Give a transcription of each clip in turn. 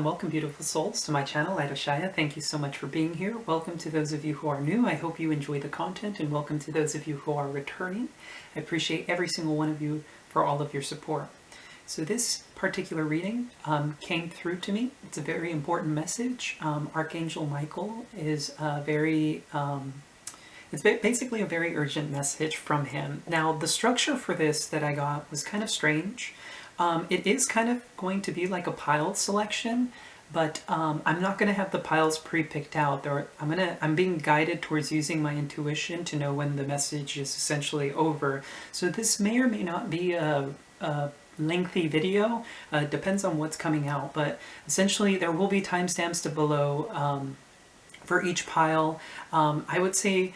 welcome beautiful souls to my channel, Light of Shaya. Thank you so much for being here. Welcome to those of you who are new. I hope you enjoy the content, and welcome to those of you who are returning. I appreciate every single one of you for all of your support. So this particular reading came through to me. It's a very important message. Archangel Michael is it's basically a very urgent message from him. Now, the structure for this that I got was kind of strange. It is kind of going to be like a pile selection, but I'm not going to have the piles pre-picked out. I'm being guided towards using my intuition to know when the message is essentially over. So this may or may not be a lengthy video. Depends on what's coming out, but essentially there will be timestamps to below for each pile. I would say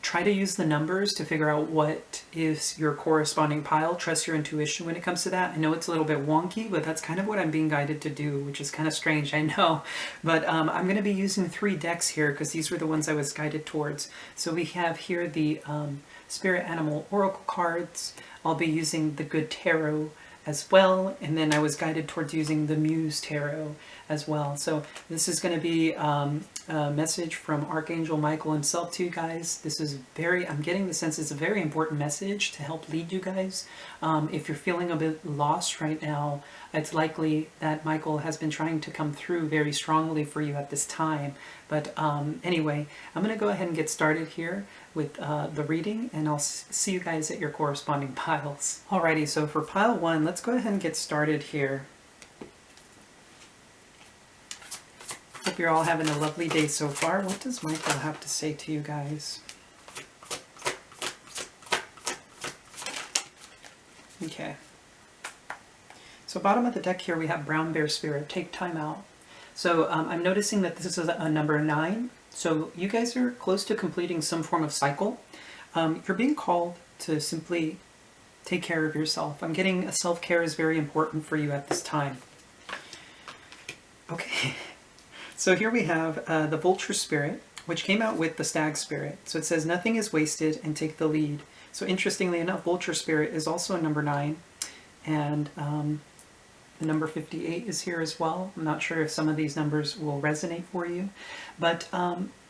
try to use the numbers to figure out what is your corresponding pile. Trust your intuition when it comes to that. I know it's a little bit wonky, but that's kind of what I'm being guided to do, which is kind of strange, I know. But I'm going to be using 3 decks here because these were the ones I was guided towards. So we have here the Spirit Animal Oracle cards. I'll be using the Good Tarot as well, and then I was guided towards using the Muse Tarot as well. So this is going to be a message from Archangel Michael himself to you guys. This is I'm getting the sense it's a very important message to help lead you guys. If you're feeling a bit lost right now, it's likely that Michael has been trying to come through very strongly for you at this time. But anyway, I'm going to go ahead and get started here with the reading, and I'll see you guys at your corresponding piles. Alrighty, so for pile 1, let's go ahead and get started here. Hope you're all having a lovely day so far. What does Michael have to say to you guys? Okay. So bottom of the deck here we have Brown Bear Spirit. Take time out. So I'm noticing that this is a number 9. So you guys are close to completing some form of cycle. You're being called to simply take care of yourself. I'm getting self-care is very important for you at this time. Okay. So here we have the Vulture Spirit, which came out with the Stag Spirit. So it says, nothing is wasted and take the lead. So interestingly enough, Vulture Spirit is also a number 9. And the number 58 is here as well. I'm not sure if some of these numbers will resonate for you. But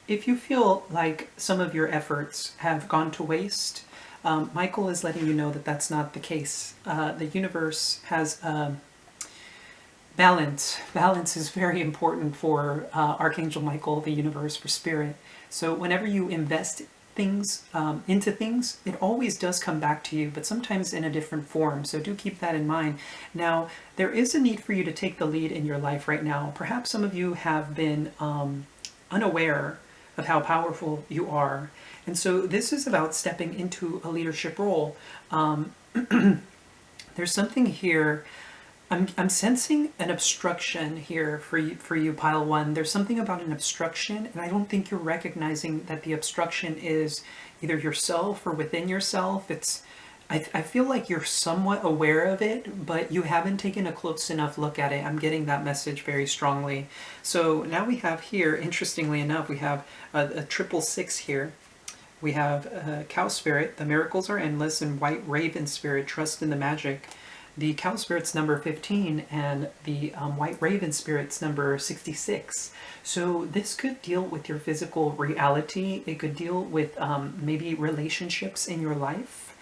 if you feel like some of your efforts have gone to waste, Michael is letting you know that that's not the case. The universe has balance. Balance is very important for Archangel Michael, the universe, for spirit. So whenever you invest things into things, it always does come back to you, but sometimes in a different form. So do keep that in mind. Now, there is a need for you to take the lead in your life right now. Perhaps some of you have been unaware of how powerful you are. And so this is about stepping into a leadership role. There's something here. I'm sensing an obstruction here for you, pile 1. There's something about an obstruction, and I don't think you're recognizing that the obstruction is either yourself or within yourself. I feel like you're somewhat aware of it, but you haven't taken a close enough look at it. I'm getting that message very strongly. So now we have here, interestingly enough, we have a 666 here. We have Cow Spirit, the miracles are endless, and White Raven Spirit, trust in the magic. The Cow Spirit's number 15, and the White Raven Spirit's number 66. So this could deal with your physical reality. It could deal with maybe relationships in your life.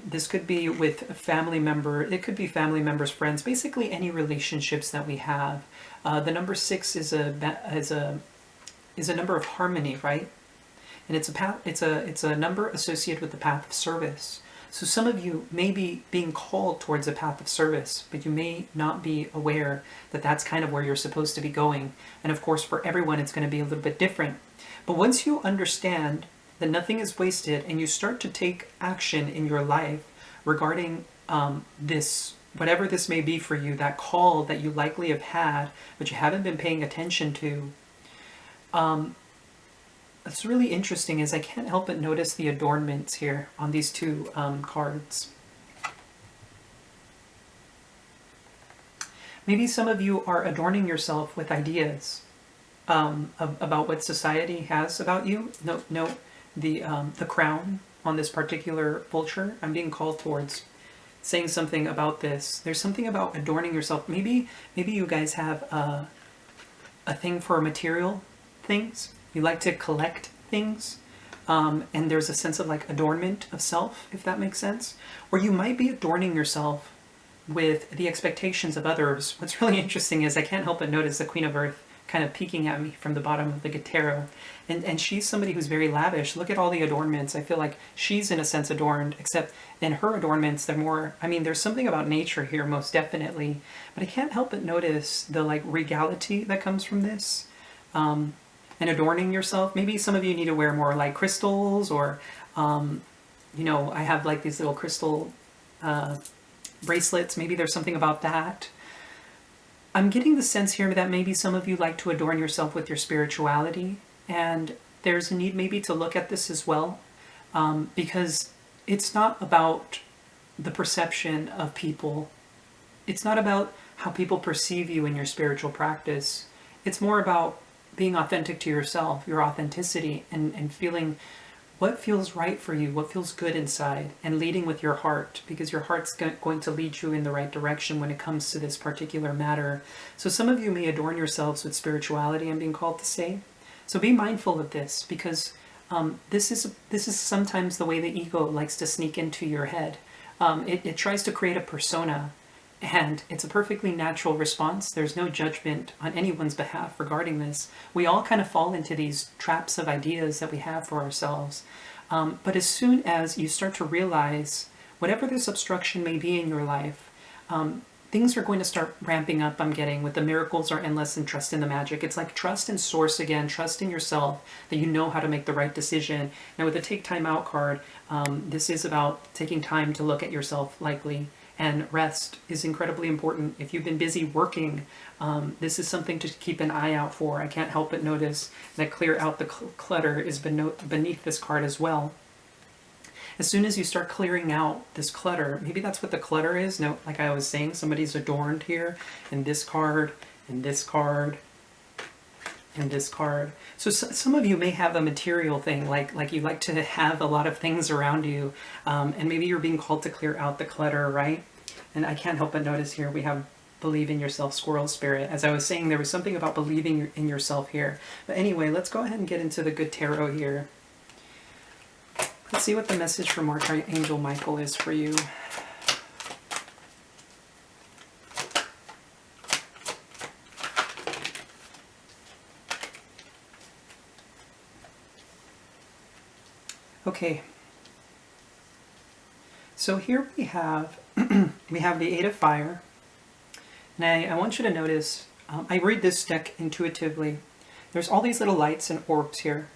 This could be with a family member. It could be family members, friends, basically any relationships that we have. The number 6 is a number of harmony, right? And it's a number associated with the path of service. So some of you may be being called towards a path of service, but you may not be aware that that's kind of where you're supposed to be going. And of course, for everyone, it's going to be a little bit different. But once you understand that nothing is wasted and you start to take action in your life regarding this, whatever this may be for you, that call that you likely have had, but you haven't been paying attention to, what's really interesting is I can't help but notice the adornments here on these 2 cards. Maybe some of you are adorning yourself with ideas about what society has about you. Note the crown on this particular vulture. I'm being called towards saying something about this. There's something about adorning yourself. Maybe you guys have a thing for material things. You like to collect things. And there's a sense of like adornment of self, if that makes sense. Or you might be adorning yourself with the expectations of others. What's really interesting is I can't help but notice the Queen of Earth kind of peeking at me from the bottom of the tarot. And she's somebody who's very lavish. Look at all the adornments. I feel like she's in a sense adorned, except in her adornments, they're more, I mean, there's something about nature here, most definitely. But I can't help but notice the like regality that comes from this. And adorning yourself. Maybe some of you need to wear more like crystals, or, you know, I have like these little crystal bracelets. Maybe there's something about that. I'm getting the sense here that maybe some of you like to adorn yourself with your spirituality, and there's a need maybe to look at this as well, because it's not about the perception of people. It's not about how people perceive you in your spiritual practice. It's more about being authentic to yourself, your authenticity, and feeling what feels right for you, what feels good inside, and leading with your heart, because your heart's going to lead you in the right direction when it comes to this particular matter. So some of you may adorn yourselves with spirituality, I'm being called to say. So be mindful of this, because this is sometimes the way the ego likes to sneak into your head. It tries to create a persona, and it's a perfectly natural response. There's no judgment on anyone's behalf regarding this. We all kind of fall into these traps of ideas that we have for ourselves. But as soon as you start to realize whatever this obstruction may be in your life, things are going to start ramping up, I'm getting, with the miracles are endless and trust in the magic. It's like trust in source again, trust in yourself, that you know how to make the right decision. Now with the take time out card, this is about taking time to look at yourself likely. And rest is incredibly important. If you've been busy working, this is something to keep an eye out for. I can't help but notice that clear out the clutter is beneath this card as well. As soon as you start clearing out this clutter, maybe that's what the clutter is. No, like I was saying, somebody's adorned here, and this card, and this card, and this card. So some of you may have a material thing, like you like to have a lot of things around you, and maybe you're being called to clear out the clutter, right? And I can't help but notice here we have believe in yourself, squirrel spirit. As I was saying, there was something about believing in yourself here. But anyway, let's go ahead and get into the good tarot here. Let's see what the message from Archangel Michael is for you. Okay, so here we have we have the Eight of Fire, and I want you to notice, I read this deck intuitively. There's all these little lights and orbs here.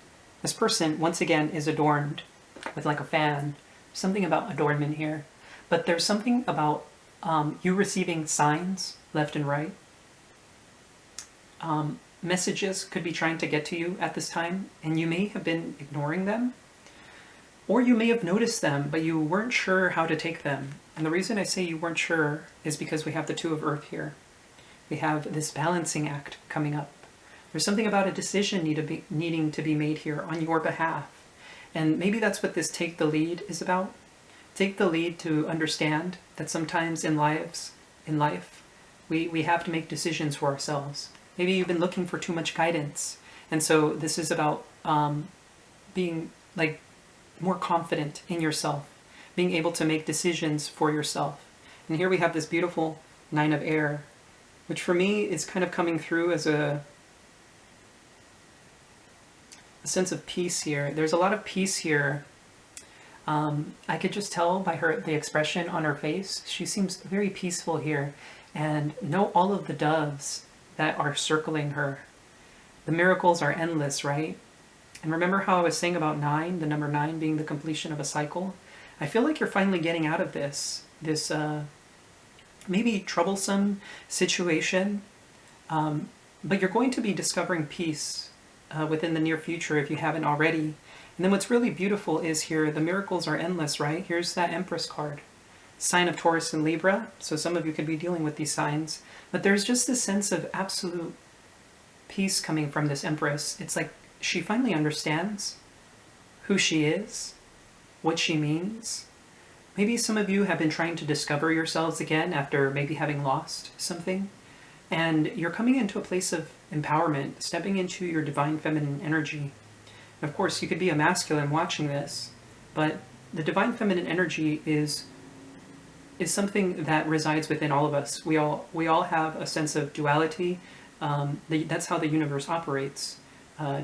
This person, once again, is adorned with like a fan. Something about adornment here. But there's something about you receiving signs left and right. Messages could be trying to get to you at this time, and you may have been ignoring them. Or you may have noticed them, but you weren't sure how to take them. And the reason I say you weren't sure is because we have the Two of Earth here. We have this balancing act coming up. There's something about a decision needing to be made here on your behalf. And maybe that's what this take the lead is about. Take the lead to understand that sometimes in life, we have to make decisions for ourselves. Maybe you've been looking for too much guidance. And so this is about being like more confident in yourself, being able to make decisions for yourself. And here we have this beautiful Nine of Air, which for me is kind of coming through as a sense of peace here. There's a lot of peace here. I could just tell by the expression on her face. She seems very peaceful here. And know all of the doves that are circling her. The miracles are endless, right? And remember how I was saying about 9, the number 9 being the completion of a cycle? I feel like you're finally getting out of this maybe troublesome situation, but you're going to be discovering peace within the near future if you haven't already. And then what's really beautiful is here, the miracles are endless, right? Here's that Empress card. Sign of Taurus and Libra, so some of you could be dealing with these signs. But there's just this sense of absolute peace coming from this Empress. It's like she finally understands who she is, what she means, Maybe some of you have been trying to discover yourselves again after maybe having lost something. And you're coming into a place of empowerment, stepping into your divine feminine energy. Of course, you could be a masculine watching this, but the divine feminine energy is something that resides within all of us. We all have a sense of duality. That's how the universe operates.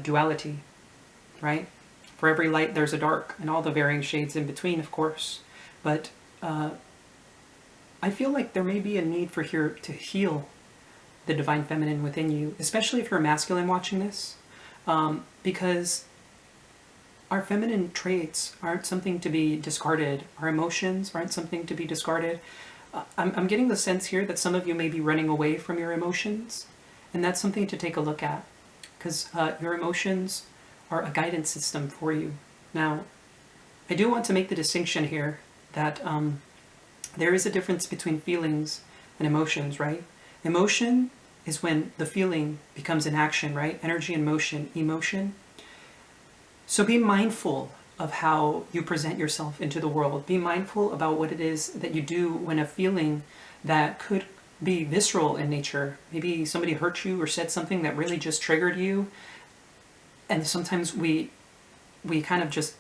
Duality, right? For every light, there's a dark, and all the varying shades in between, of course. But I feel like there may be a need for here to heal the divine feminine within you, especially if you're a masculine watching this, because our feminine traits aren't something to be discarded. Our emotions aren't something to be discarded. I'm getting the sense here that some of you may be running away from your emotions, and that's something to take a look at, because your emotions are a guidance system for you. Now, I do want to make the distinction here that there is a difference between feelings and emotions, right? Emotion is when the feeling becomes an action, right? Energy and motion, emotion. So be mindful of how you present yourself into the world. Be mindful about what it is that you do when a feeling that could be visceral in nature. Maybe somebody hurt you or said something that really just triggered you. And sometimes we kind of just,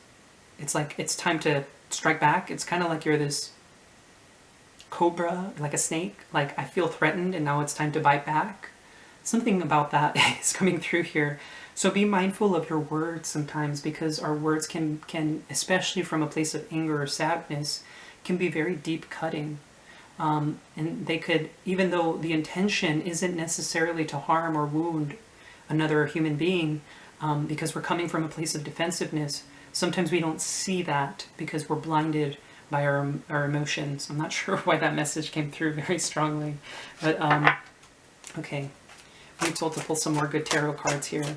it's like it's time to strike back. It's kind of like you're this cobra, like a snake. Like, I feel threatened and now it's time to bite back. Something about that is coming through here. So be mindful of your words sometimes, because our words can, especially from a place of anger or sadness, can be very deep cutting. And they could, even though the intention isn't necessarily to harm or wound another human being, because we're coming from a place of defensiveness, sometimes we don't see that because we're blinded by our emotions. I'm not sure why that message came through very strongly, but okay. I'm told to pull some more good tarot cards here.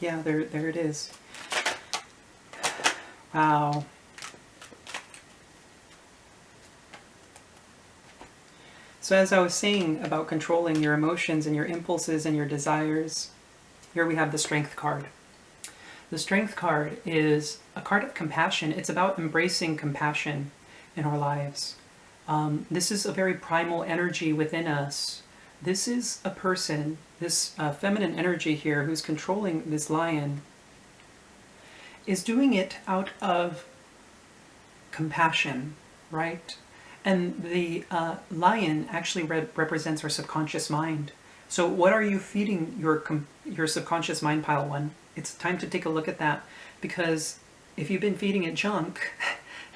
Yeah, there it is. Wow. So as I was saying about controlling your emotions and your impulses and your desires, here we have the Strength card. The Strength card is a card of compassion. It's about embracing compassion in our lives. This is a very primal energy within us. This is a person, this feminine energy here who's controlling this lion, is doing it out of compassion, right? And the lion actually represents our subconscious mind. So what are you feeding your subconscious mind, pile one? It's time to take a look at that, because if you've been feeding it junk,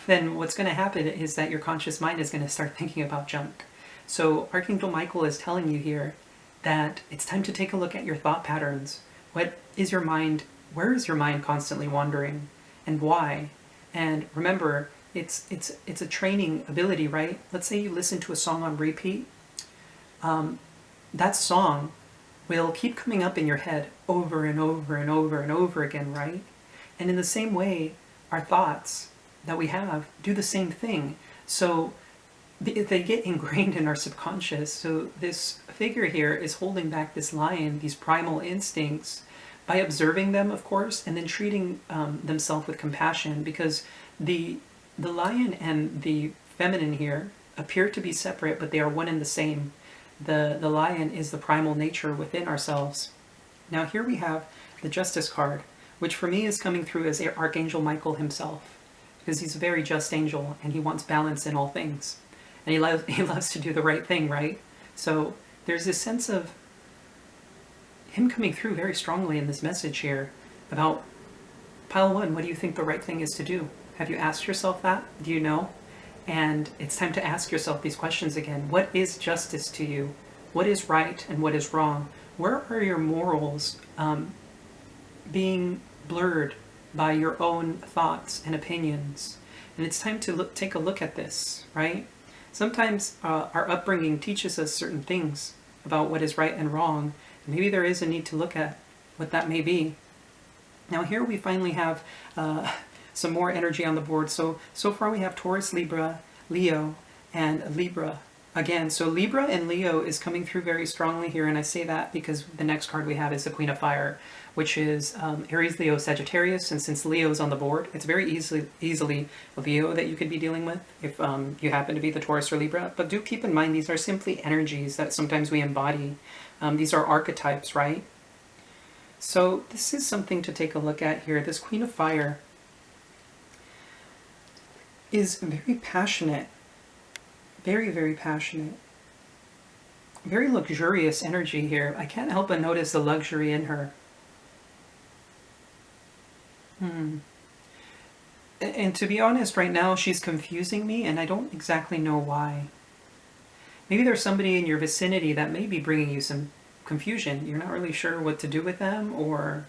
then what's going to happen is that your conscious mind is going to start thinking about junk. So Archangel Michael is telling you here that it's time to take a look at your thought patterns. What is your mind? Where is your mind constantly wandering, and why? And remember, it's a training ability, right? Let's say you listen to a song on repeat. That song will keep coming up in your head over and over and over and over again, right? And in the same way, our thoughts that we have do the same thing. So they get ingrained in our subconscious. So this figure here is holding back this lion, these primal instincts, by observing them, of course, and then treating themselves with compassion, because the lion and the feminine here appear to be separate, but they are one and the same. The lion is the primal nature within ourselves. Now here we have the Justice card, which for me is coming through as Archangel Michael himself, because he's a very just angel and he wants balance in all things. And he loves to do the right thing, right? So there's this sense of him coming through very strongly in this message here about, pile one, what do you think the right thing is to do? Have you asked yourself that? Do you know? And it's time to ask yourself these questions again. What is justice to you? What is right and what is wrong? Where are your morals being blurred by your own thoughts and opinions? And it's time to take a look at this, right? Sometimes our upbringing teaches us certain things about what is right and wrong. And maybe there is a need to look at what that may be. Now here we finally have some more energy on the board. So far we have Taurus, Libra, Leo, and Libra Again, so Libra and Leo is coming through very strongly here, and I say that because the next card we have is the Queen of Fire, which is Aries, Leo, Sagittarius, and since Leo is on the board, it's very easily Leo that you could be dealing with if you happen to be the Taurus or Libra. But do keep in mind, these are simply energies that sometimes we embody. These are archetypes, right? So this is something to take a look at here. This Queen of Fire is very passionate. Very, very passionate. Very luxurious energy here. I can't help but notice the luxury in her. And to be honest, right now she's confusing me, and I don't exactly know why. Maybe there's somebody in your vicinity that may be bringing you some confusion. You're not really sure what to do with them, or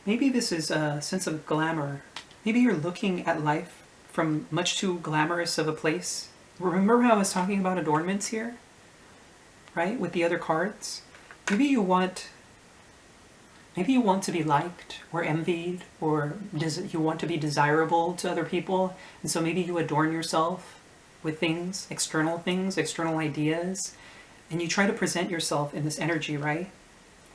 maybe this is a sense of glamour. Maybe you're looking at life from much too glamorous of a place. Remember how I was talking about adornments here? Right? With the other cards? Maybe you want to be liked or envied, or you want to be desirable to other people, and so maybe you adorn yourself with things, external ideas, and you try to present yourself in this energy, right?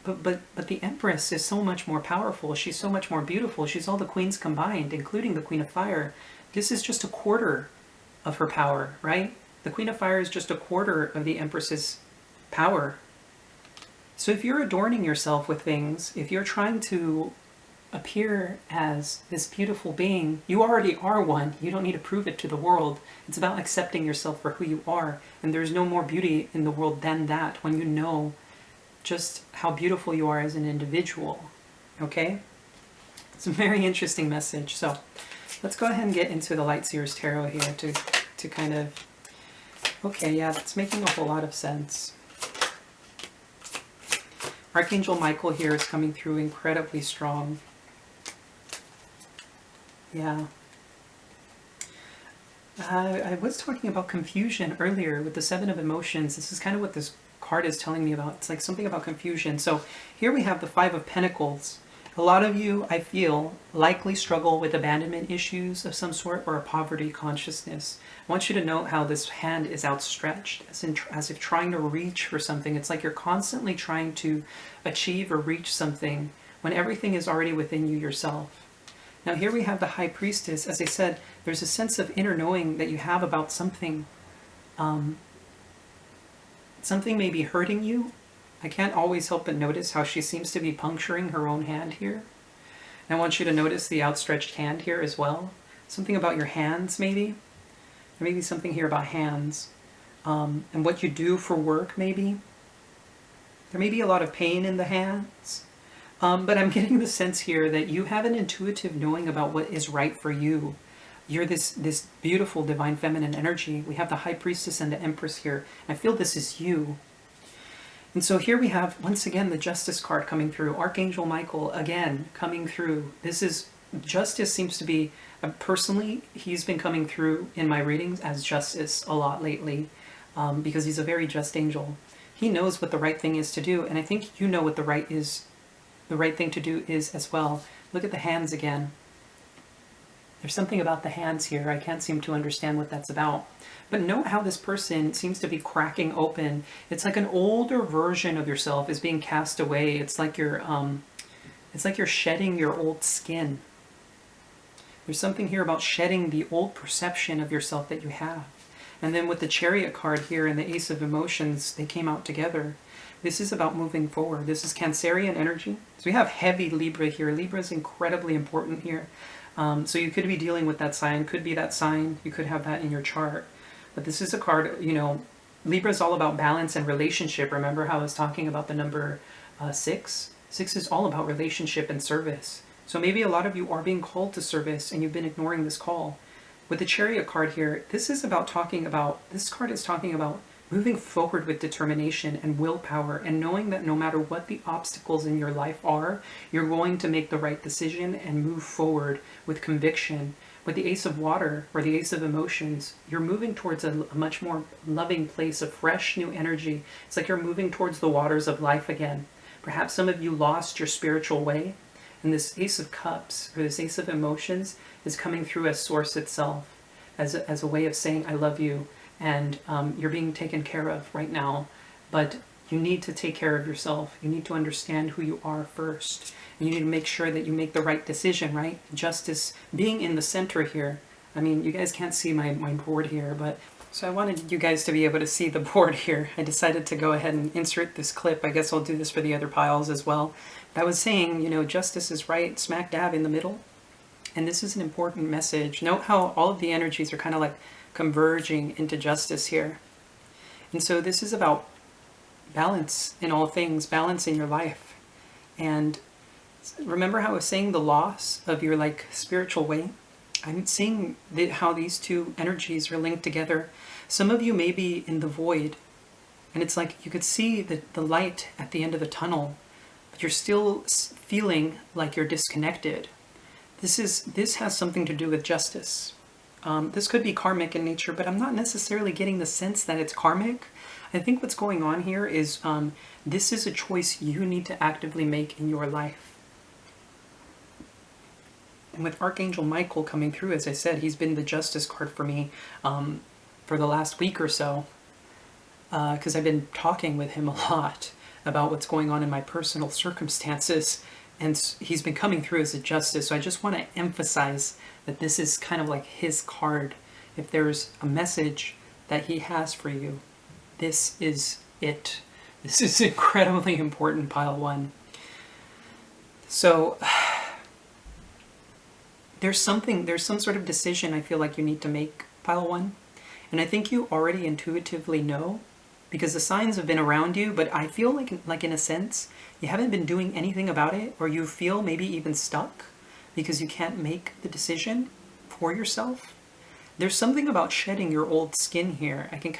But the Empress is so much more powerful. She's so much more beautiful. She's all the queens combined, including the Queen of Fire. This is just a quarter of her power, right? The Queen of Fire is just a quarter of the Empress's power. So if you're adorning yourself with things, if you're trying to appear as this beautiful being, you already are one. You don't need to prove it to the world. It's about accepting yourself for who you are. And there's no more beauty in the world than that, when you know just how beautiful you are as an individual. Okay? It's a very interesting message. So let's go ahead and get into the Light Seers Tarot here to kind of... Okay, yeah, that's making a whole lot of sense. Archangel Michael here is coming through incredibly strong. Yeah. I was talking about confusion earlier with the Seven of Emotions. This is kind of what this card is telling me about. It's like something about confusion. So here we have the Five of Pentacles. A lot of you, I feel, likely struggle with abandonment issues of some sort, or a poverty consciousness. I want you to note how this hand is outstretched, as if trying to reach for something. It's like you're constantly trying to achieve or reach something when everything is already within you yourself. Now here we have the High Priestess. As I said, there's a sense of inner knowing that you have about something. Something may be hurting you. I can't always help but notice how she seems to be puncturing her own hand here. And I want you to notice the outstretched hand here as well. Something about your hands, maybe. There may be something here about hands. And what you do for work, maybe. There may be a lot of pain in the hands. But I'm getting the sense here that you have an intuitive knowing about what is right for you. You're this beautiful divine feminine energy. We have the High Priestess and the Empress here. I feel this is you. And so here we have, once again, the Justice card coming through. Archangel Michael, again, coming through. This is, Justice seems to be, personally, he's been coming through in my readings as Justice a lot lately, because he's a very just angel. He knows what the right thing is to do, and I think you know what the right thing to do is as well. Look at the hands again. There's something about the hands here. I can't seem to understand what that's about. But note how this person seems to be cracking open. It's like an older version of yourself is being cast away. It's like you're shedding your old skin. There's something here about shedding the old perception of yourself that you have. And then with the Chariot card here and the Ace of Emotions, they came out together. This is about moving forward. This is Cancerian energy. So we have heavy Libra here. Libra is incredibly important here. So you could be dealing with that sign. Could be that sign. You could have that in your chart. But this is a card, you know, Libra is all about balance and relationship. Remember how I was talking about the number 6? 6 is all about relationship and service. So maybe a lot of you are being called to service and you've been ignoring this call. With the Chariot card here, this card is talking about moving forward with determination and willpower, and knowing that no matter what the obstacles in your life are, you're going to make the right decision and move forward with conviction. With the Ace of Water, or the Ace of Emotions, you're moving towards a much more loving place of fresh new energy. It's like you're moving towards the waters of life again. Perhaps some of you lost your spiritual way, and this Ace of Cups, or this Ace of Emotions, is coming through as Source itself, as a way of saying I love you, and you're being taken care of right now, but you need to take care of yourself. You need to understand who you are first. And you need to make sure that you make the right decision, right? Justice being in the center here. I mean, you guys can't see my board here, but so I wanted you guys to be able to see the board here. I decided to go ahead and insert this clip. I guess I'll do this for the other piles as well. But I was saying, you know, justice is right smack dab in the middle. And this is an important message. Note how all of the energies are kind of like converging into justice here. And so this is about balance in all things, balance in your life. And remember how I was saying the loss of your like spiritual way? I'm seeing how these two energies are linked together. Some of you may be in the void, and it's like you could see the light at the end of the tunnel, but you're still feeling like you're disconnected. This has something to do with justice. This could be karmic in nature, but I'm not necessarily getting the sense that it's karmic. I think what's going on here is this is a choice you need to actively make in your life. And with Archangel Michael coming through, as I said, he's been the justice card for me for the last week or so, because I've been talking with him a lot about what's going on in my personal circumstances, and he's been coming through as a justice. So I just want to emphasize that this is kind of like his card. If there's a message that he has for you, this is it. This is incredibly important, pile one. So there's some sort of decision I feel like you need to make, pile one. And I think you already intuitively know, because the signs have been around you, but I feel like in a sense, you haven't been doing anything about it, or you feel maybe even stuck because you can't make the decision for yourself. There's something about shedding your old skin here. You can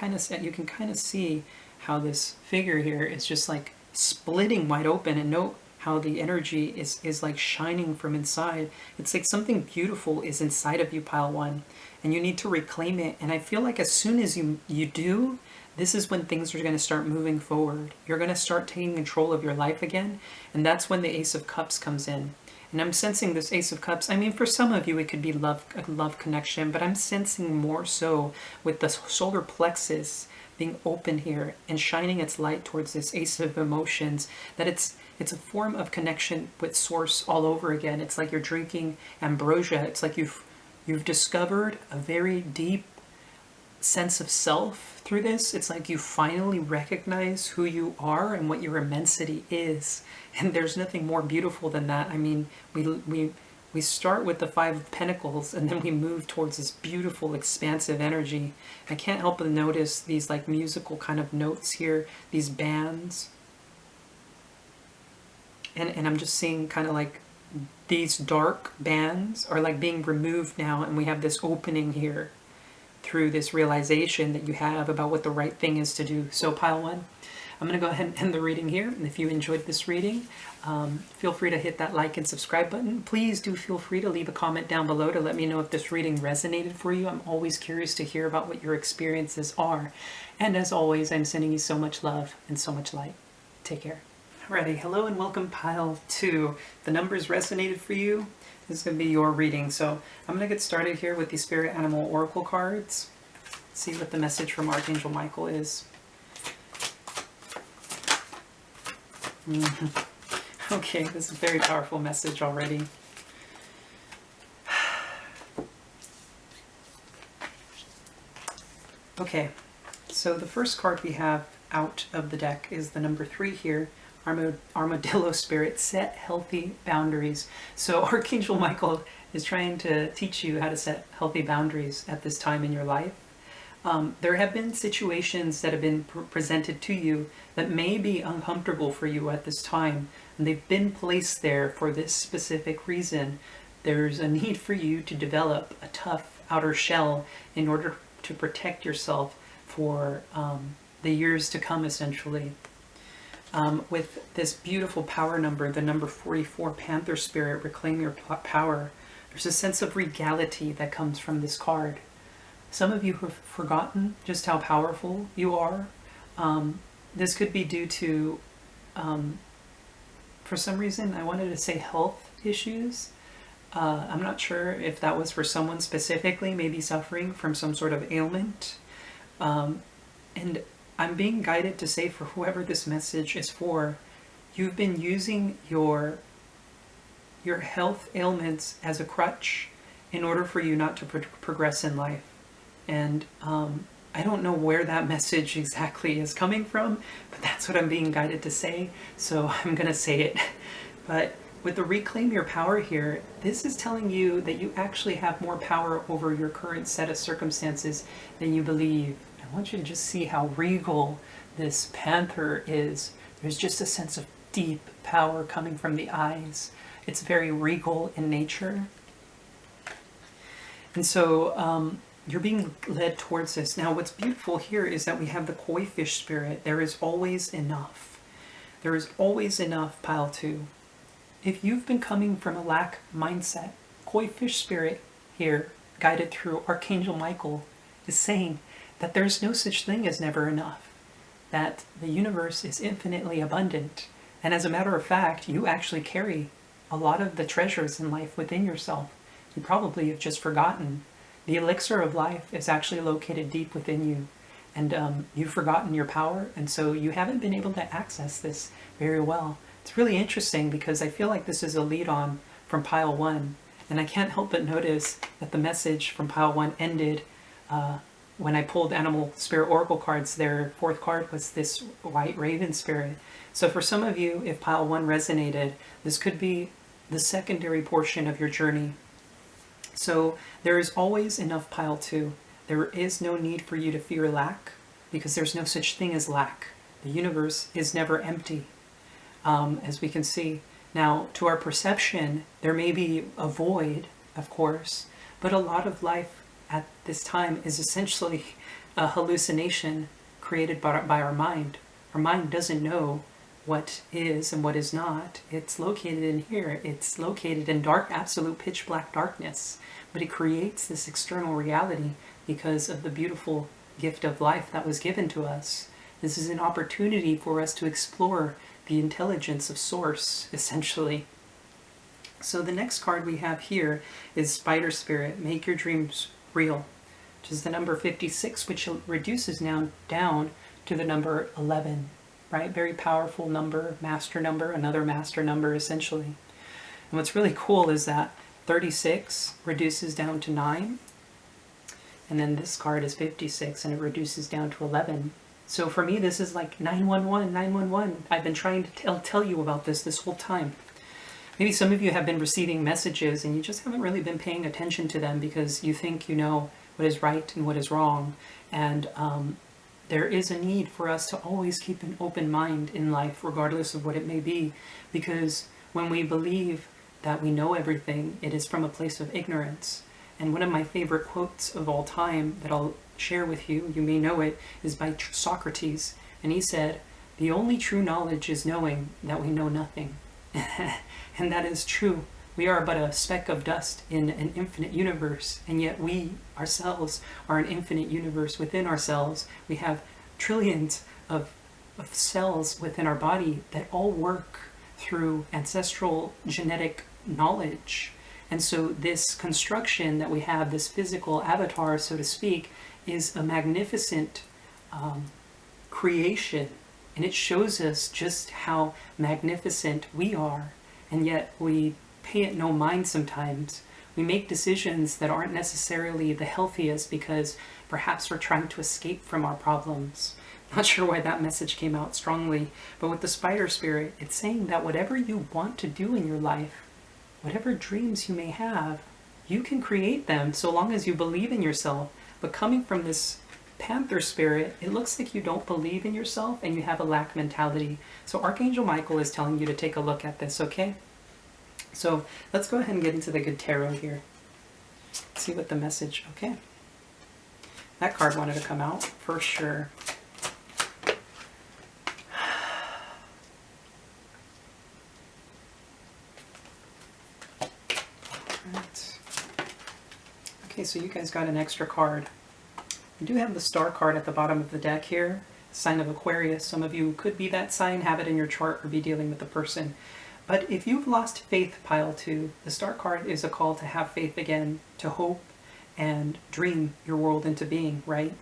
kind of see how this figure here is just like splitting wide open, and note how the energy is like shining from inside. It's like something beautiful is inside of you, pile one, and you need to reclaim it. And I feel like as soon as you do, this is when things are going to start moving forward. You're going to start taking control of your life again, and that's when the Ace of Cups comes in. And I'm sensing this Ace of Cups. I mean, for some of you, it could be a love connection, but I'm sensing more so with the solar plexus being open here and shining its light towards this Ace of Emotions, that it's a form of connection with Source all over again. It's like you're drinking ambrosia. It's like you've discovered a very deep sense of self through this. It's like you finally recognize who you are and what your immensity is. And there's nothing more beautiful than that. I mean, we start with the Five of Pentacles, and then we move towards this beautiful, expansive energy. I can't help but notice these like musical kind of notes here, these bands. And I'm just seeing kind of like these dark bands are like being removed now, and we have this opening here through this realization that you have about what the right thing is to do. So pile one, I'm going to go ahead and end the reading here. And if you enjoyed this reading, feel free to hit that like and subscribe button. Please do feel free to leave a comment down below to let me know if this reading resonated for you. I'm always curious to hear about what your experiences are. And as always, I'm sending you so much love and so much light. Take care. Alrighty, hello and welcome, pile two. The numbers resonated for you. This is going to be your reading. So I'm going to get started here with the Spirit Animal Oracle cards. See what the message from Archangel Michael is. Okay, this is a very powerful message already. Okay, so the first card we have out of the deck is the number 3 here. Armadillo Spirit, set healthy boundaries. So Archangel Michael is trying to teach you how to set healthy boundaries at this time in your life. There have been situations that have been presented to you that may be uncomfortable for you at this time, and they've been placed there for this specific reason. There's a need for you to develop a tough outer shell in order to protect yourself for the years to come, essentially. With this beautiful power number, the number 44, Panther Spirit, reclaim your power. There's a sense of regality that comes from this card. Some of you have forgotten just how powerful you are. This could be due to, for some reason, I wanted to say health issues, I'm not sure if that was for someone specifically, maybe suffering from some sort of ailment. And I'm being guided to say for whoever this message is for, you've been using your health ailments as a crutch in order for you not to progress in life. And I don't know where that message exactly is coming from, but that's what I'm being guided to say, so I'm going to say it. But with the Reclaim Your Power here, this is telling you that you actually have more power over your current set of circumstances than you believe. I want you to just see how regal this panther is. There's just a sense of deep power coming from the eyes. It's very regal in nature. And so you're being led towards this. Now what's beautiful here is that we have the koi fish spirit. There is always enough. There is always enough, pile 2. If you've been coming from a lack mindset, koi fish spirit here, guided through Archangel Michael, is saying that there's no such thing as never enough. That the universe is infinitely abundant. And as a matter of fact, you actually carry a lot of the treasures in life within yourself. You probably have just forgotten. The elixir of life is actually located deep within you. And you've forgotten your power, and so you haven't been able to access this very well. It's really interesting because I feel like this is a lead-on from pile 1. And I can't help but notice that the message from pile 1 ended when I pulled Animal Spirit Oracle cards. Their 4th card was this White Raven Spirit. So for some of you, if pile 1 resonated, this could be the secondary portion of your journey. So there is always enough, pile 2. There is no need for you to fear lack, because there's no such thing as lack. The universe is never empty, as we can see. Now, to our perception, there may be a void, of course, but a lot of life at this time is essentially a hallucination created by our mind. Our mind doesn't know what is and what is not. It's located in here. It's located in dark, absolute pitch black darkness. But it creates this external reality because of the beautiful gift of life that was given to us. This is an opportunity for us to explore the intelligence of Source, essentially. So the next card we have here is Spider Spirit, Make Your Dreams Real, which is the number 56, which reduces now down to the number 11. Right? Very powerful number, master number, another master number essentially. And what's really cool is that 36 reduces down to 9, and then this card is 56 and it reduces down to 11. So for me this is like 911, 911. I've been trying to tell you about this whole time. Maybe some of you have been receiving messages and you just haven't really been paying attention to them because you think you know what is right and what is wrong. And there is a need for us to always keep an open mind in life, regardless of what it may be, because when we believe that we know everything, it is from a place of ignorance. And one of my favorite quotes of all time that I'll share with you, you may know it, is by Socrates. And he said, "The only true knowledge is knowing that we know nothing." And that is true. We are but a speck of dust in an infinite universe, and yet we ourselves are an infinite universe within ourselves. We have trillions of cells within our body that all work through ancestral genetic knowledge. And so this construction that we have, this physical avatar, so to speak, is a magnificent creation, and it shows us just how magnificent we are, and yet we pay it no mind sometimes. We make decisions that aren't necessarily the healthiest because perhaps we're trying to escape from our problems. Not sure why that message came out strongly, but with the Spider Spirit, it's saying that whatever you want to do in your life, whatever dreams you may have, you can create them so long as you believe in yourself. But coming from this Panther Spirit, it looks like you don't believe in yourself and you have a lack mentality. So Archangel Michael is telling you to take a look at this, okay? So let's go ahead and get into the good tarot here. See what the message, okay. That card wanted to come out for sure. Right. Okay, so you guys got an extra card. We do have the star card at the bottom of the deck here, sign of Aquarius. Some of you could be that sign, have it in your chart, or be dealing with the person. But if you've lost faith, pile 2, the Star card is a call to have faith again, to hope and dream your world into being, right?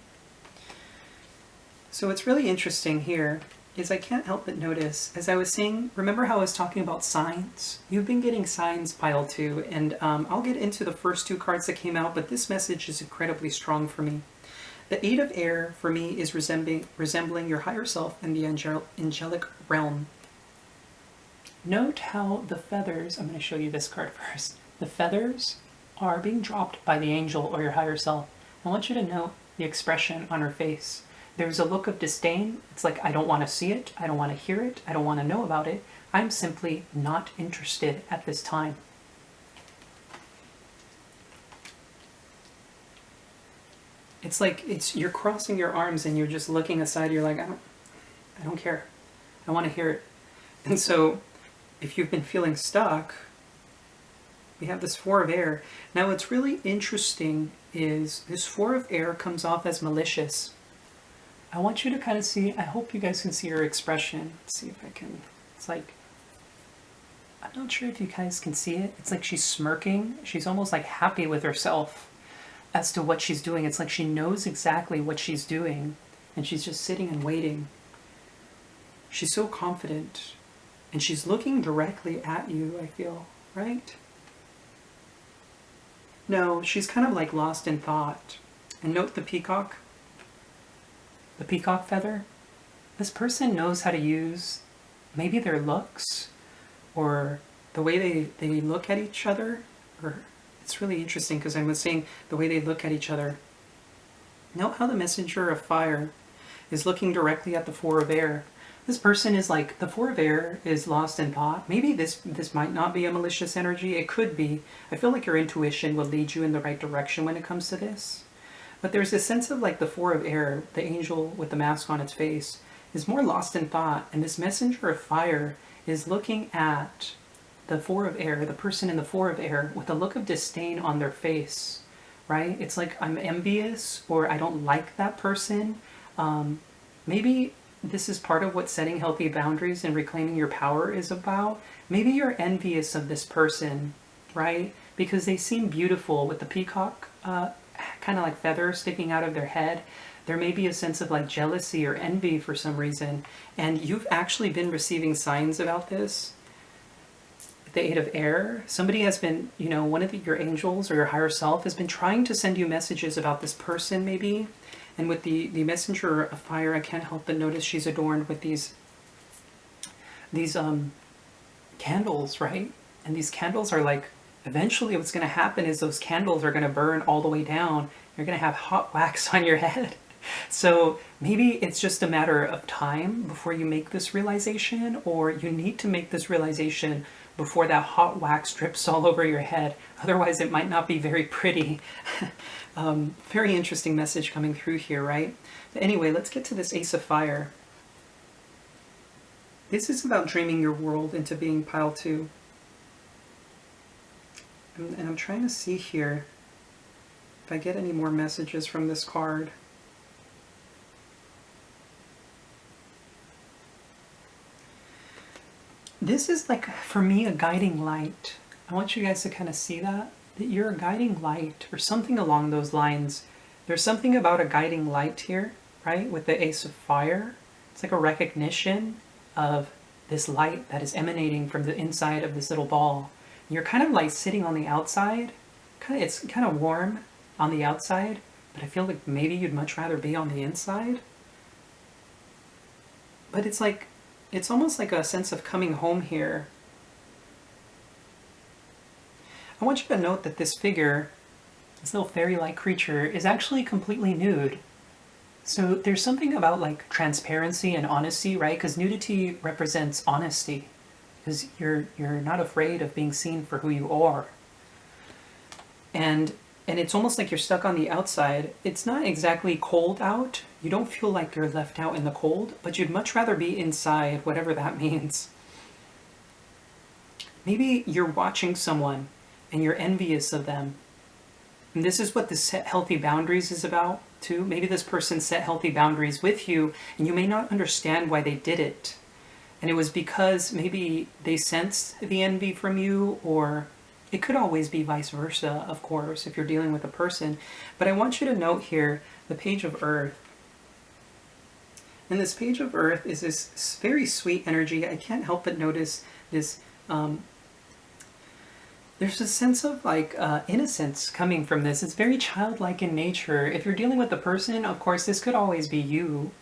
So what's really interesting here is I can't help but notice, as I was saying, remember how I was talking about signs? You've been getting signs, pile 2, and I'll get into the first 2 cards that came out, but this message is incredibly strong for me. The 8 of air, for me, is resembling your higher self in the angelic realm. Note how the feathers, I'm going to show you this card first. The feathers are being dropped by the angel or your higher self. I want you to note the expression on her face. There's a look of disdain. It's like, I don't want to see it. I don't want to hear it. I don't want to know about it. I'm simply not interested at this time. It's like you're crossing your arms and you're just looking aside. You're like, I don't care. I want to hear it. And so if you've been feeling stuck, we have this 4 of air. Now what's really interesting is this 4 of air comes off as malicious. I want you to kind of see, I hope you guys can see her expression. Let's see if I can, it's like, I'm not sure if you guys can see it. It's like she's smirking. She's almost like happy with herself as to what she's doing. It's like she knows exactly what she's doing and she's just sitting and waiting. She's so confident and she's looking directly at you, I feel, right? No, she's kind of like lost in thought. And note the peacock feather. This person knows how to use maybe their looks or the way they look at each other. Or it's really interesting because I was saying the way they look at each other. Note how the messenger of fire is looking directly at the 4 of air. This person is like, the 4 of air is lost in thought. Maybe this might not be a malicious energy. It could be. I feel like your intuition will lead you in the right direction when it comes to this. But there's this sense of like the 4 of air, the angel with the mask on its face, is more lost in thought. And this messenger of fire is looking at the 4 of air, the person in the 4 of air, with a look of disdain on their face, right? It's like, I'm envious or I don't like that person. Maybe this is part of what setting healthy boundaries and reclaiming your power is about. Maybe you're envious of this person, right? Because they seem beautiful with the peacock kind of like feather sticking out of their head. There may be a sense of like jealousy or envy for some reason, and you've actually been receiving signs about this. The 8 of air, somebody has been, you know, one of your angels or your higher self has been trying to send you messages about this person maybe. And with the messenger of fire, I can't help but notice she's adorned with these candles, right? And these candles are like, eventually what's going to happen is those candles are going to burn all the way down. You're going to have hot wax on your head. So maybe it's just a matter of time before you make this realization, or you need to make this realization before that hot wax drips all over your head. Otherwise it might not be very pretty. Very interesting message coming through here, right? But anyway, let's get to this Ace of Fire. This is about dreaming your world into being pile 2. And I'm trying to see here if I get any more messages from this card. This is like, for me, a guiding light. I want you guys to kind of see that you're a guiding light or something along those lines. There's something about a guiding light here, right? With the Ace of Fire. It's like a recognition of this light that is emanating from the inside of this little ball. You're kind of like sitting on the outside. It's kind of warm on the outside, but I feel like maybe you'd much rather be on the inside. But it's like, it's almost like a sense of coming home here. I want you to note that this figure, this little fairy-like creature, is actually completely nude. So there's something about like transparency and honesty, right? Because nudity represents honesty. Because you're not afraid of being seen for who you are. And it's almost like you're stuck on the outside. It's not exactly cold out. You don't feel like you're left out in the cold, but you'd much rather be inside, whatever that means. Maybe you're watching someone and you're envious of them. And this is what the set healthy boundaries is about, too. Maybe this person set healthy boundaries with you, and you may not understand why they did it. And it was because maybe they sensed the envy from you, or it could always be vice versa, of course, if you're dealing with a person. But I want you to note here the Page of Earth. And this Page of Earth is this very sweet energy. I can't help but notice this, there's a sense of like innocence coming from this. It's very childlike in nature. If you're dealing with a person, of course, this could always be you.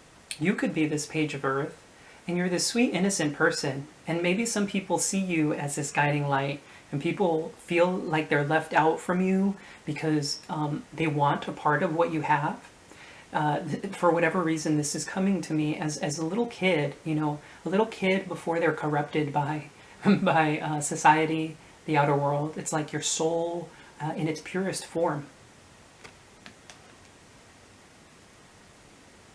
You could be this Page of Earth, and you're this sweet, innocent person. And maybe some people see you as this guiding light, and people feel like they're left out from you because they want a part of what you have. For whatever reason, this is coming to me as a little kid, you know, a little kid before they're corrupted by, by society, the outer world. It's like your soul in its purest form.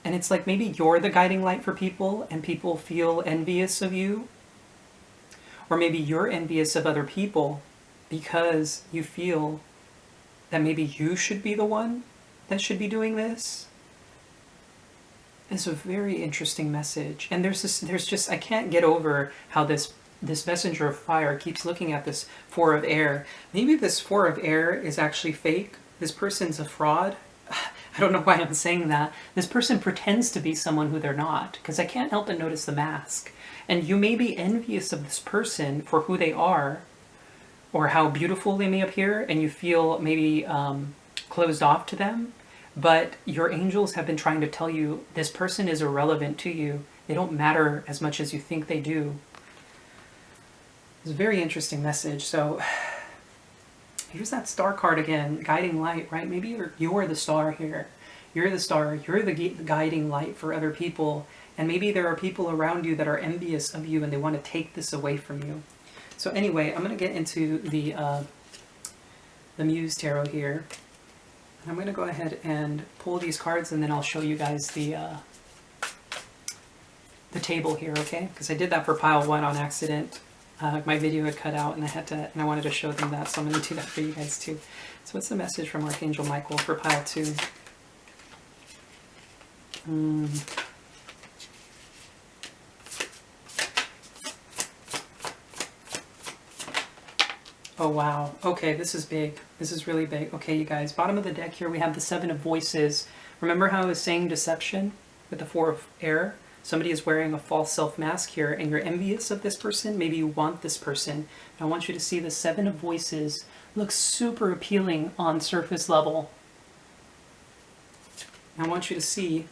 And it's like maybe you're the guiding light for people and people feel envious of you. Or maybe you're envious of other people because you feel that maybe you should be the one that should be doing this. It's a very interesting message. And there's just, I can't get over how this messenger of fire keeps looking at this Four of Air. Maybe this Four of Air is actually fake. This person's a fraud. I don't know why I'm saying that. This person pretends to be someone who they're not, because I can't help but notice the mask. And you may be envious of this person for who they are, or how beautiful they may appear, and you feel maybe closed off to them. But your angels have been trying to tell you this person is irrelevant to you. They don't matter as much as you think they do. It's a very interesting message. So here's that star card again, guiding light, right? Maybe you're the star here. You're the star. You're the guiding light for other people. And maybe there are people around you that are envious of you and they want to take this away from you. So anyway, I'm going to get into the Muse Tarot here. I'm going to go ahead and pull these cards, and then I'll show you guys the table here, okay? Because I did that for pile 1 on accident. My video had cut out, and I wanted to show them that, so I'm going to do that for you guys too. So what's the message from Archangel Michael for pile 2? Oh wow, okay, this is big. This is really big. Okay, you guys, bottom of the deck here we have the Seven of Voices. Remember how I was saying deception with the Four of Air? Somebody is wearing a false self-mask here, and you're envious of this person. Maybe you want this person. I want you to see the Seven of Voices looks super appealing on surface level. I want you to see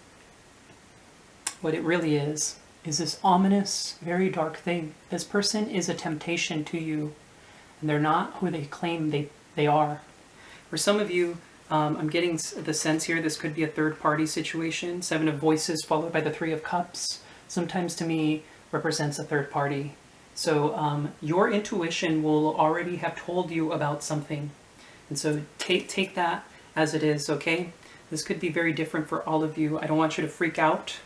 what it really is this ominous, very dark thing. This person is a temptation to you. And they're not who they claim they are. For some of you, I'm getting the sense here this could be a third-party situation. Seven of Voices followed by the Three of Cups. Sometimes to me represents a third party. So your intuition will already have told you about something. And so take that as it is, okay? This could be very different for all of you. I don't want you to freak out.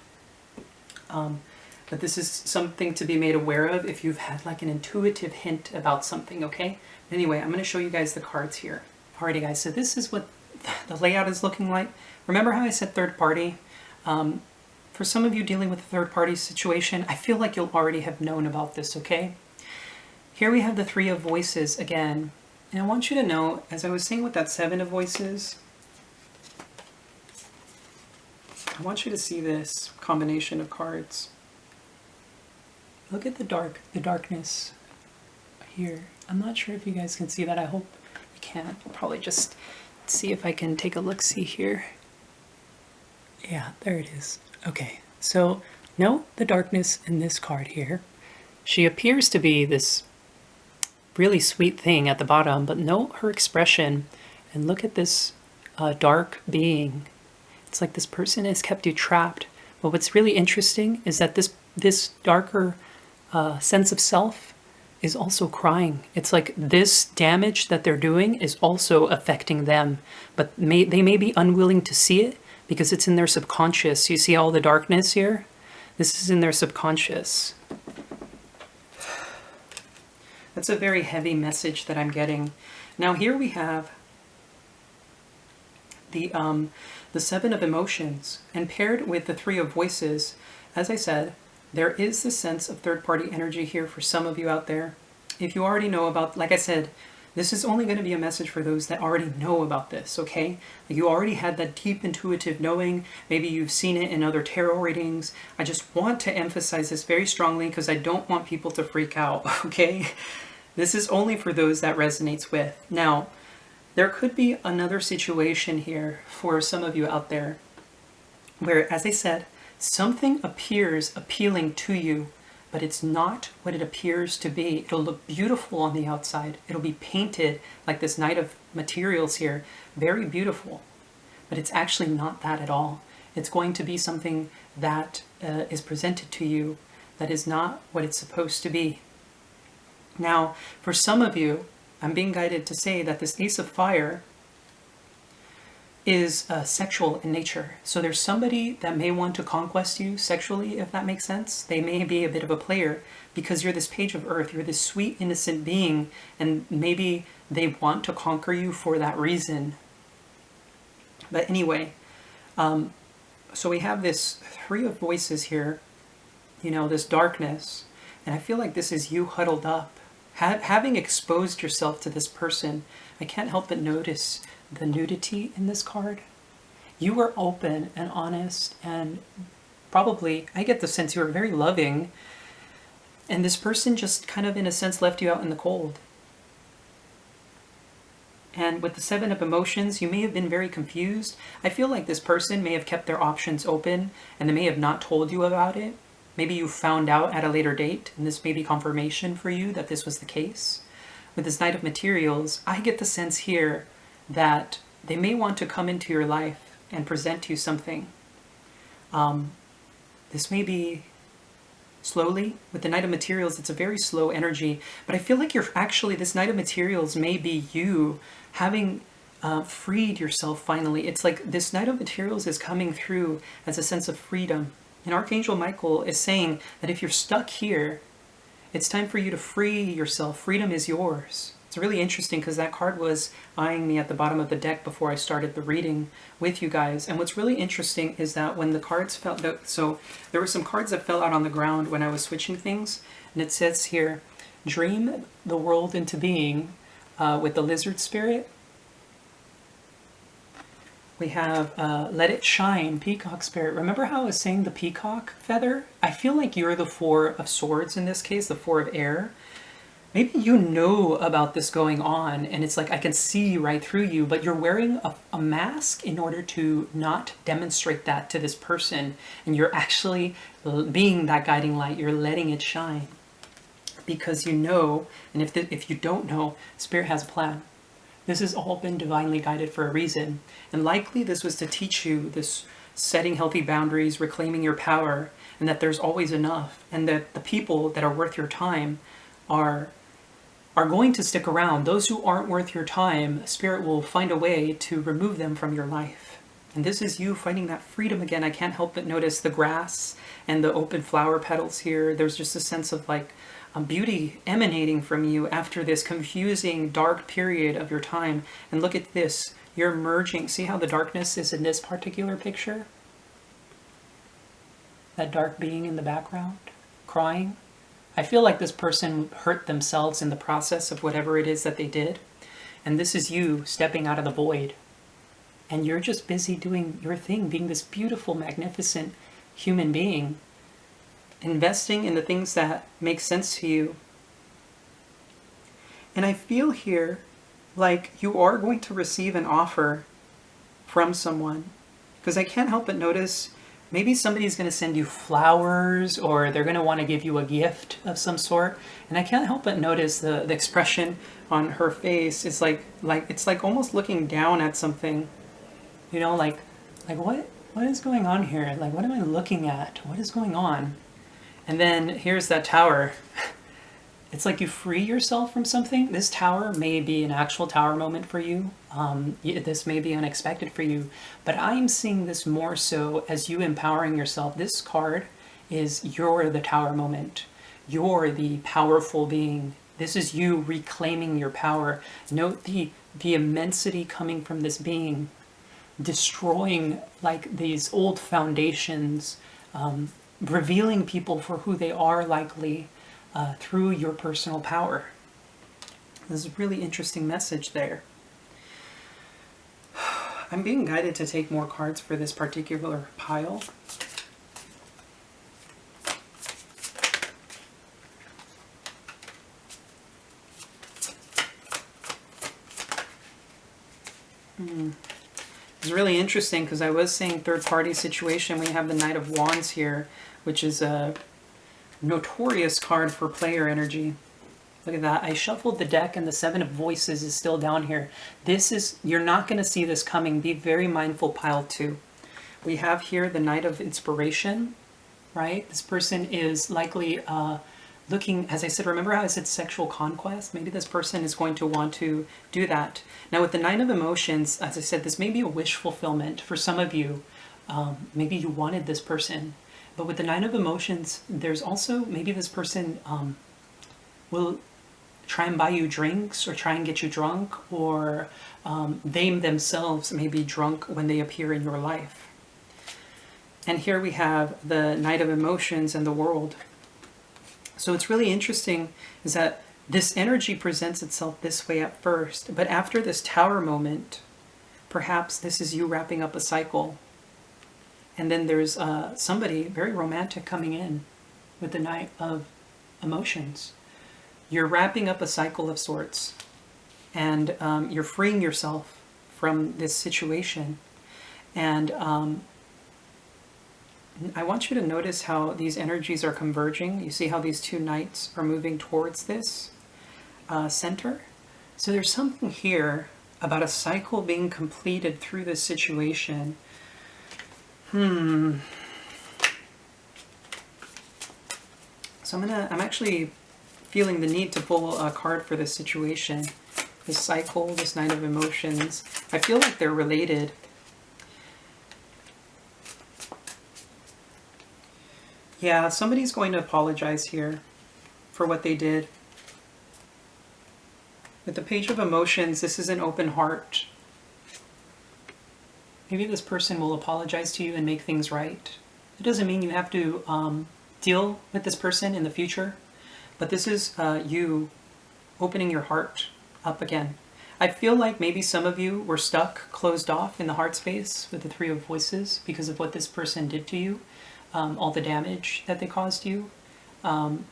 But this is something to be made aware of if you've had like an intuitive hint about something, okay? Anyway, I'm going to show you guys the cards here. Alrighty guys, so this is what the layout is looking like. Remember how I said third party? For some of you dealing with a third party situation, I feel like you'll already have known about this, okay? Here we have the Three of Voices again. And I want you to know, as I was saying with that Seven of Voices, I want you to see this combination of cards. Look at the darkness here. I'm not sure if you guys can see that. I hope you can. I'll probably just see if I can take a look-see here. Yeah, there it is. Okay, so note the darkness in this card here. She appears to be this really sweet thing at the bottom, but note her expression and look at this dark being. It's like this person has kept you trapped. But what's really interesting is that this darker sense of self is also crying. It's like this damage that they're doing is also affecting them, but they may be unwilling to see it because it's in their subconscious. You see all the darkness here? This is in their subconscious. That's a very heavy message that I'm getting. Now here we have the Seven of Emotions, and paired with the Three of Voices, as I said, There is this sense of third-party energy here for some of you out there. If you already know about, like I said, this is only going to be a message for those that already know about this, okay? Like you already had that deep intuitive knowing. Maybe you've seen it in other tarot readings. I just want to emphasize this very strongly because I don't want people to freak out, okay? This is only for those that resonates with. Now, there could be another situation here for some of you out there where, as I said, something appears appealing to you, but it's not what it appears to be. It'll look beautiful on the outside. It'll be painted like this Knight of Materials here, very beautiful, but it's actually not that at all. It's going to be something that is presented to you that is not what it's supposed to be. Now, for some of you, I'm being guided to say that this Ace of Fire is sexual in nature. So there's somebody that may want to conquest you sexually, if that makes sense. They may be a bit of a player because you're this Page of Earth, you're this sweet, innocent being, and maybe they want to conquer you for that reason. But anyway, so we have this Three of Voices here, you know, this darkness, and I feel like this is you huddled up. Having exposed yourself to this person, I can't help but notice the nudity in this card. You were open and honest, and probably, I get the sense you were very loving, and this person just kind of in a sense left you out in the cold. And with the Seven of Emotions, you may have been very confused. I feel like this person may have kept their options open and they may have not told you about it. Maybe you found out at a later date, and this may be confirmation for you that this was the case. With this Knight of Materials, I get the sense here that they may want to come into your life and present you something. This may be slowly. With the Knight of Materials, it's a very slow energy, but I feel like you're actually, this Knight of Materials may be you having freed yourself finally. It's like this Knight of Materials is coming through as a sense of freedom. And Archangel Michael is saying that if you're stuck here, it's time for you to free yourself. Freedom is yours. It's really interesting because that card was eyeing me at the bottom of the deck before I started the reading with you guys. And what's really interesting is that when the cards fell, so there were some cards that fell out on the ground when I was switching things. And it says here, dream the world into being with the lizard spirit. We have Let It Shine, Peacock Spirit. Remember how I was saying the peacock feather? I feel like you're the Four of Swords in this case, the Four of Air. Maybe you know about this going on, and it's like I can see right through you, but you're wearing a mask in order to not demonstrate that to this person. And you're actually being that guiding light. You're letting it shine. Because you know, and if you don't know, Spirit has a plan. This has all been divinely guided for a reason. And likely this was to teach you this setting healthy boundaries, reclaiming your power, and that there's always enough. And that the people that are worth your time are going to stick around. Those who aren't worth your time, Spirit will find a way to remove them from your life. And this is you finding that freedom again. I can't help but notice the grass and the open flower petals here. There's just a sense of like beauty emanating from you after this confusing, dark period of your time. And look at this. You're merging. See how the darkness is in this particular picture? That dark being in the background, crying. I feel like this person hurt themselves in the process of whatever it is that they did. And this is you stepping out of the void. And you're just busy doing your thing, being this beautiful, magnificent human being, investing in the things that make sense to you. And I feel here like you are going to receive an offer from someone, because I can't help but notice maybe somebody's going to send you flowers, or they're going to want to give you a gift of some sort. And I can't help but notice the expression on her face is like it's like almost looking down at something, you know, like what is going on here? Like, what am I looking at? What is going on? And then here's that tower. It's like you free yourself from something. This tower may be an actual tower moment for you. This may be unexpected for you, but I'm seeing this more so as you empowering yourself. This card is you're the tower moment. You're the powerful being. This is you reclaiming your power. Note the immensity coming from this being, destroying like these old foundations, revealing people for who they are, likely through your personal power. This is a really interesting message there. I'm being guided to take more cards for this particular pile. It's really interesting because I was saying third-party situation. We have the Knight of Wands here, which is a notorious card for player energy. Look at that. I shuffled the deck and the Seven of Voices is still down here. This is, you're not going to see this coming. Be very mindful, pile 2. We have here the Knight of Inspiration, right? This person is likely looking, as I said, remember how I said sexual conquest? Maybe this person is going to want to do that. Now with the Nine of Emotions, as I said, this may be a wish fulfillment for some of you. Maybe you wanted this person. But with the Nine of Emotions, there's also, maybe this person will try and buy you drinks or try and get you drunk, or they themselves may be drunk when they appear in your life. And here we have the Knight of Emotions and the World. So it's really interesting is that this energy presents itself this way at first, but after this Tower moment, perhaps this is you wrapping up a cycle. And then there's somebody very romantic coming in with the Knight of Emotions. You're wrapping up a cycle of sorts, and you're freeing yourself from this situation. And I want you to notice how these energies are converging. You see how these two knights are moving towards this center? So there's something here about a cycle being completed through this situation. So I'm actually feeling the need to pull a card for this situation. This cycle, this Knight of Emotions. I feel like they're related. Yeah, somebody's going to apologize here for what they did. With the Page of Emotions, this is an open heart. Maybe this person will apologize to you and make things right. It doesn't mean you have to deal with this person in the future, but this is you opening your heart up again. I feel like maybe some of you were stuck, closed off in the heart space with the Three of Voices because of what this person did to you. All the damage that they caused you. And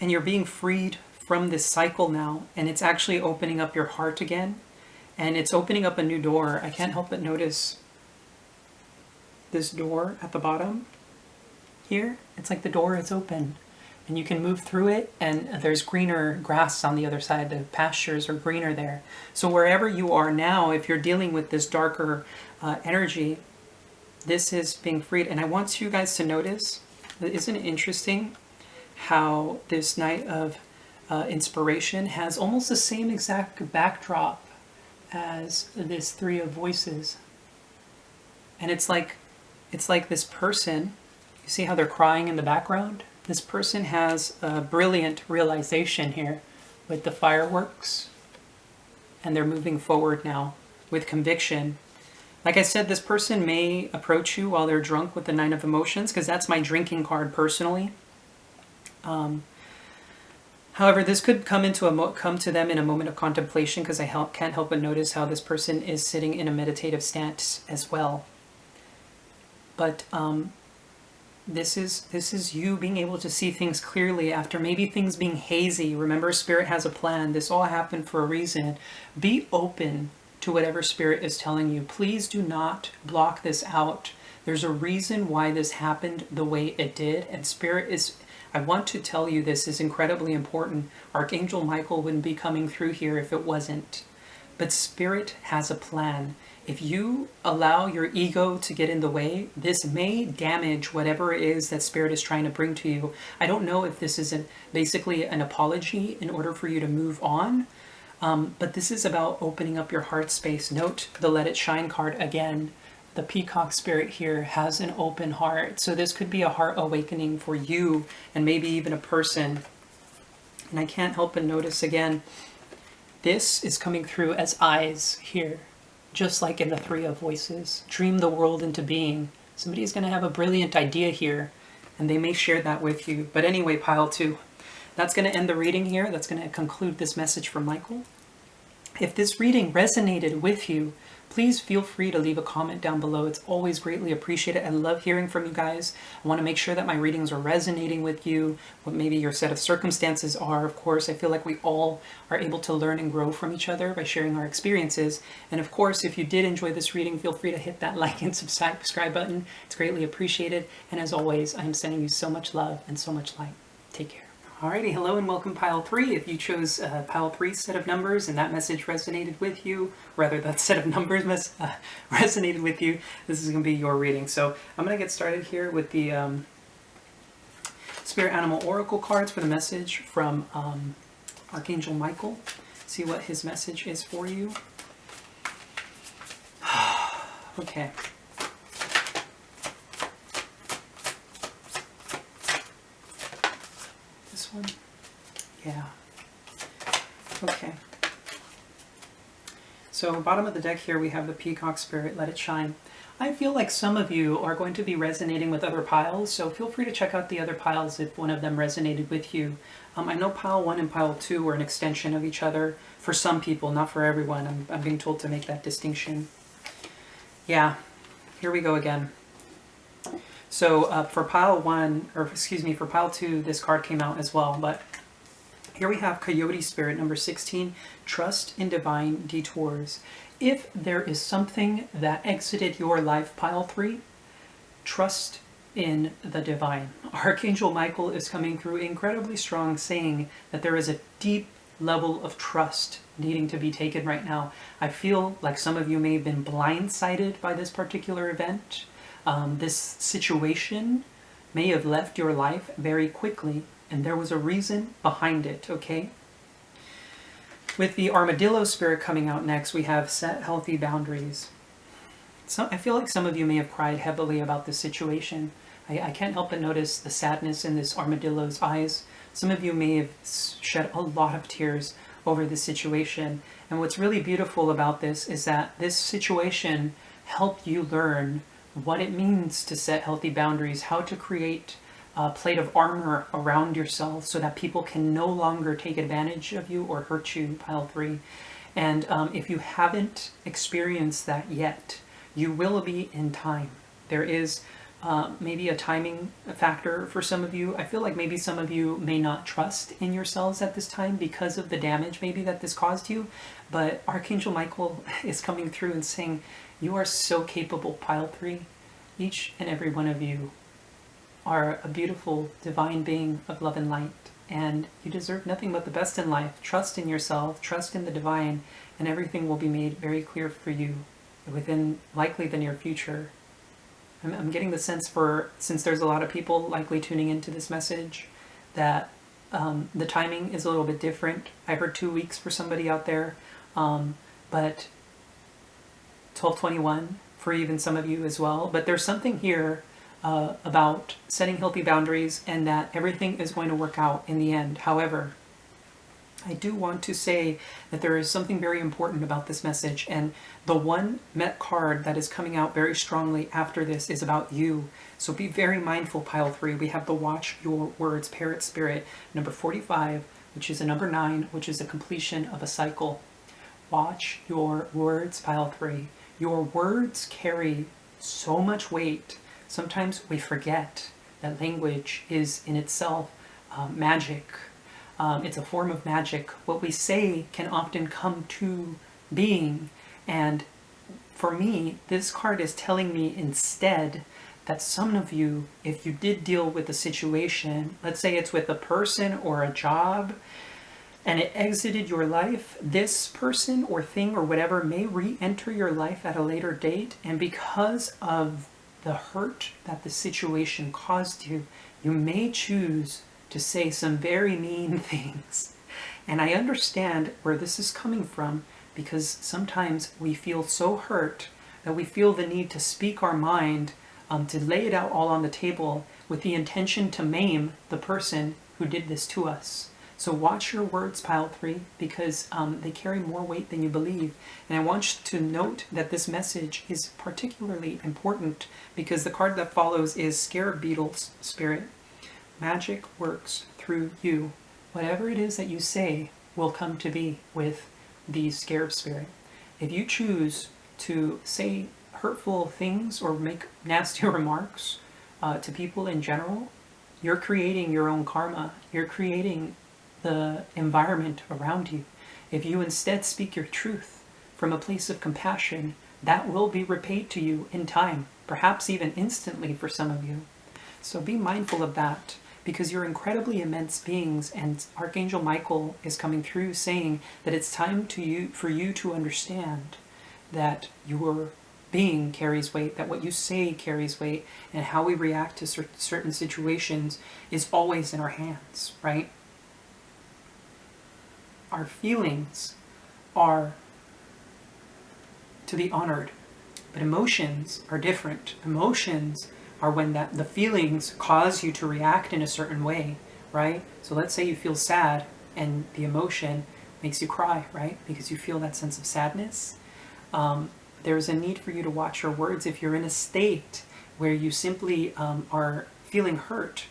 you're being freed from this cycle now, and it's actually opening up your heart again, and it's opening up a new door. I can't help but notice this door at the bottom here. It's like the door is open, and you can move through it, and there's greener grass on the other side. The pastures are greener there. So wherever you are now, if you're dealing with this darker energy, this is being freed. And I want you guys to notice, isn't it interesting how this Knight of Inspiration has almost the same exact backdrop as this Three of Voices. And it's like this person, you see how they're crying in the background? This person has a brilliant realization here with the fireworks, and they're moving forward now with conviction. Like I said, this person may approach you while they're drunk with the Nine of Emotions, because that's my drinking card personally. However, this could come to them in a moment of contemplation, because I can't help but notice how this person is sitting in a meditative stance as well. But this is you being able to see things clearly after maybe things being hazy. Remember, Spirit has a plan. This all happened for a reason. Be open to whatever Spirit is telling you. Please do not block this out. There's a reason why this happened the way it did, and Spirit is, I want to tell you, this is incredibly important. Archangel Michael wouldn't be coming through here if it wasn't. But Spirit has a plan. If you allow your ego to get in the way, this may damage whatever it is that Spirit is trying to bring to you. I don't know if this is basically an apology in order for you to move on. But this is about opening up your heart space. Note the Let It Shine card again. The Peacock Spirit here has an open heart. So this could be a heart awakening for you and maybe even a person. And I can't help but notice again, this is coming through as eyes here, just like in the Three of Voices. Dream the world into being. Somebody's going to have a brilliant idea here, and they may share that with you. But anyway, pile 2. That's going to end the reading here. That's going to conclude this message from Michael. If this reading resonated with you, please feel free to leave a comment down below. It's always greatly appreciated. I love hearing from you guys. I want to make sure that my readings are resonating with you, what maybe your set of circumstances are. Of course, I feel like we all are able to learn and grow from each other by sharing our experiences. And of course, if you did enjoy this reading, feel free to hit that like and subscribe button. It's greatly appreciated. And as always, I'm sending you so much love and so much light. Take care. Alrighty, hello and welcome pile 3. If you chose pile 3 set of numbers and that message resonated with you, rather that set of numbers resonated with you, this is going to be your reading. So I'm going to get started here with the Spirit Animal Oracle cards for the message from Archangel Michael. See what his message is for you. Okay. One? Yeah. Okay. So bottom of the deck here we have the Peacock Spirit, Let It Shine. I feel like some of you are going to be resonating with other piles, so feel free to check out the other piles if one of them resonated with you. I know pile 1 and pile 2 are an extension of each other for some people, not for everyone. I'm being told to make that distinction. Yeah, here we go again. So for pile 1, or excuse me, for pile 2, this card came out as well. But here we have Coyote Spirit, number 16, Trust in Divine Detours. If there is something that exited your life, pile 3, trust in the divine. Archangel Michael is coming through incredibly strong, saying that there is a deep level of trust needing to be taken right now. I feel like some of you may have been blindsided by this particular event. This situation may have left your life very quickly, and there was a reason behind it, okay? With the Armadillo Spirit coming out next, we have Set Healthy Boundaries. So I feel like some of you may have cried heavily about this situation. I can't help but notice the sadness in this armadillo's eyes. Some of you may have shed a lot of tears over this situation. And what's really beautiful about this is that this situation helped you learn what it means to set healthy boundaries, how to create a plate of armor around yourself so that people can no longer take advantage of you or hurt you, pile 3. And if you haven't experienced that yet, you will be in time. There is maybe a timing factor for some of you. I feel like maybe some of you may not trust in yourselves at this time because of the damage maybe that this caused you. But Archangel Michael is coming through and saying, you are so capable, pile 3. Each and every one of you are a beautiful divine being of love and light, and you deserve nothing but the best in life. Trust in yourself, trust in the divine, and everything will be made very clear for you within likely the near future. I'm getting the sense for, since there's a lot of people likely tuning into this message, that the timing is a little bit different. I heard 2 weeks for somebody out there, but 12/21 for even some of you as well. But there's something here about setting healthy boundaries and that everything is going to work out in the end. However, I do want to say that there is something very important about this message, and the one Met card that is coming out very strongly after this is about you. So be very mindful, pile 3. We have the Watch Your Words Parrot Spirit, number 45, which is a number 9, which is a completion of a cycle. Watch your words, pile 3. Your words carry so much weight. Sometimes we forget that language is in itself magic. It's a form of magic. What we say can often come to being. And for me, this card is telling me instead that some of you, if you did deal with a situation, let's say it's with a person or a job, and it exited your life, this person or thing or whatever may re-enter your life at a later date, and because of the hurt that the situation caused you, you may choose to say some very mean things. And I understand where this is coming from, because sometimes we feel so hurt that we feel the need to speak our mind, to lay it out all on the table with the intention to maim the person who did this to us. So watch your words, pile 3, because they carry more weight than you believe. And I want you to note that this message is particularly important because the card that follows is Scarab Beetle's Spirit. Magic works through you. Whatever it is that you say will come to be with the Scarab Spirit. If you choose to say hurtful things or make nasty remarks to people in general, you're creating your own karma. You're creating the environment around you. If you instead speak your truth from a place of compassion, that will be repaid to you in time, perhaps even instantly for some of you. So be mindful of that, because you're incredibly immense beings, and Archangel Michael is coming through saying that it's time for you to understand that your being carries weight, that what you say carries weight, and how we react to certain situations is always in our hands, right? Our feelings are to be honored, but emotions are different. Emotions are when the feelings cause you to react in a certain way, right? So let's say you feel sad and the emotion makes you cry, right? Because you feel that sense of sadness. There's a need for you to watch your words if you're in a state where you simply are feeling hurt.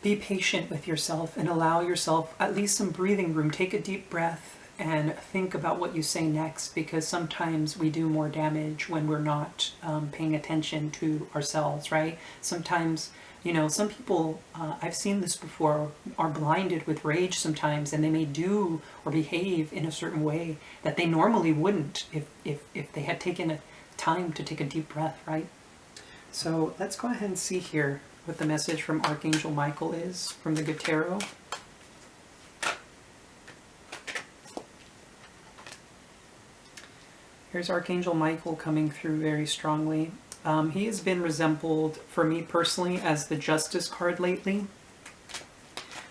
Be patient with yourself and allow yourself at least some breathing room. Take a deep breath and think about what you say next, because sometimes we do more damage when we're not paying attention to ourselves, right? Sometimes, you know, some people, I've seen this before, are blinded with rage sometimes, and they may do or behave in a certain way that they normally wouldn't if they had taken a time to take a deep breath, right? So let's go ahead and see here what the message from Archangel Michael is from the Good Tarot. Here's Archangel Michael coming through very strongly. He has been resembled, for me personally, as the Justice card lately.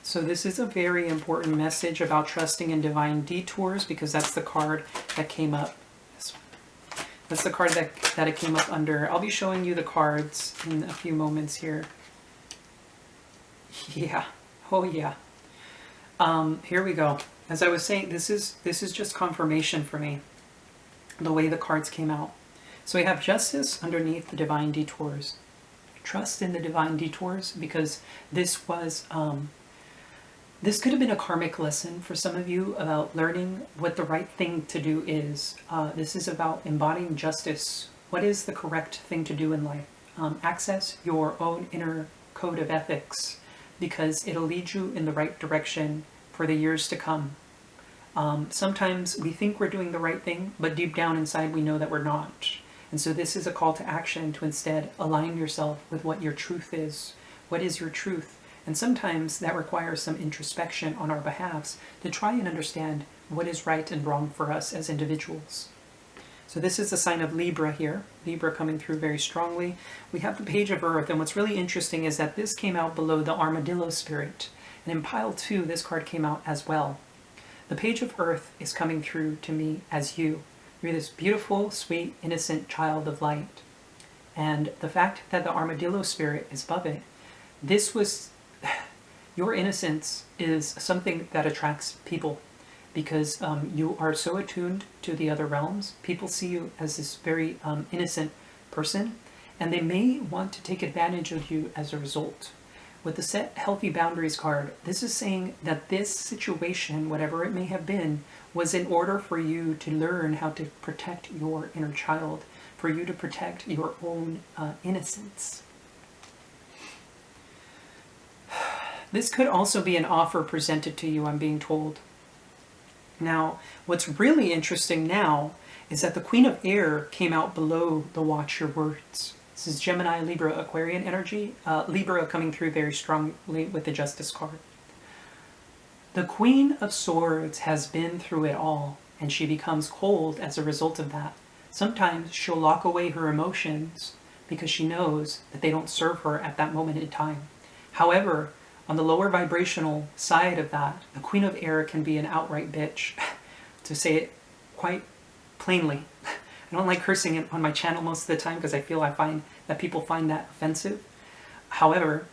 So this is a very important message about trusting in divine detours, because that's the card that came up. That's the card that it came up under. I'll be showing you the cards in a few moments here. Yeah. Oh yeah. Here we go. As I was saying, this is just confirmation for me, the way the cards came out. So we have Justice underneath the divine detours. Trust in the divine detours, because this was this could have been a karmic lesson for some of you about learning what the right thing to do is. This is about embodying justice. What is the correct thing to do in life? Access your own inner code of ethics, because it'll lead you in the right direction for the years to come. Sometimes we think we're doing the right thing, but deep down inside we know that we're not. And so this is a call to action to instead align yourself with what your truth is. What is your truth? And sometimes that requires some introspection on our behalves to try and understand what is right and wrong for us as individuals. So this is the sign of Libra here. Libra coming through very strongly. We have the Page of Earth, and what's really interesting is that this came out below the Armadillo Spirit. And in pile 2, this card came out as well. The Page of Earth is coming through to me as you. You're this beautiful, sweet, innocent child of light. And the fact that the Armadillo Spirit is above it, this was... your innocence is something that attracts people, because you are so attuned to the other realms. People see you as this very innocent person, and they may want to take advantage of you as a result. With the Set Healthy Boundaries card, this is saying that this situation, whatever it may have been, was in order for you to learn how to protect your inner child, for you to protect your own innocence. This could also be an offer presented to you, I'm being told. Now, what's really interesting now is that the Queen of Air came out below the Watch Your Words. This is Gemini, Libra, Aquarian energy. Libra coming through very strongly with the Justice card. The Queen of Swords has been through it all, and she becomes cold as a result of that. Sometimes she'll lock away her emotions because she knows that they don't serve her at that moment in time. However, on the lower vibrational side of that, the Queen of Air can be an outright bitch, to say it quite plainly. I don't like cursing it on my channel most of the time because I find that people find that offensive. However,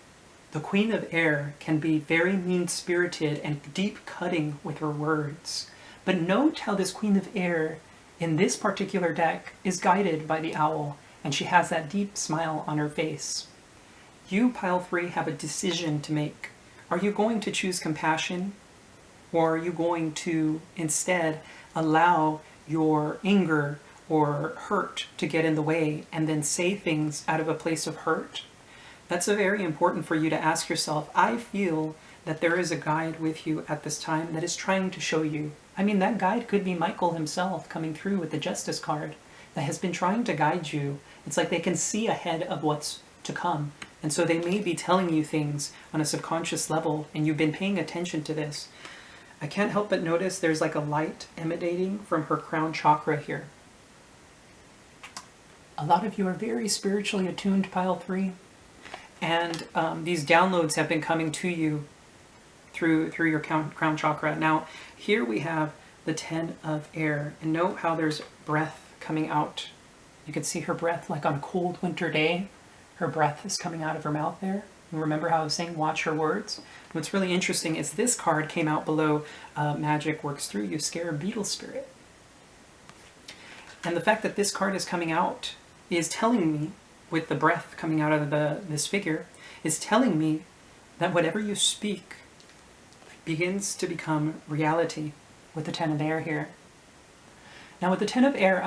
The Queen of Air can be very mean-spirited and deep-cutting with her words. But note how this Queen of Air in this particular deck is guided by the owl, and she has that deep smile on her face. You, pile 3, have a decision to make. Are you going to choose compassion, or are you going to instead allow your anger or hurt to get in the way and then say things out of a place of hurt? That's very important for you to ask yourself. I feel that there is a guide with you at this time that is trying to show you. I mean, that guide could be Michael himself coming through with the Justice card that has been trying to guide you. It's like they can see ahead of what's to come. And so they may be telling you things on a subconscious level, and you've been paying attention to this. I can't help but notice there's like a light emanating from her crown chakra here. A lot of you are very spiritually attuned, pile 3. And these downloads have been coming to you through your crown chakra. Now, here we have the 10 of Air. And note how there's breath coming out. You can see her breath like on a cold winter day. Her breath is coming out of her mouth there. And remember how I was saying, watch her words? What's really interesting is this card came out below Magic Works Through You, Scarab Beetle Spirit. And the fact that this card is coming out is telling me, with the breath coming out of this figure, is telling me that whatever you speak begins to become reality with the 10 of Air here. Now with the 10 of Air,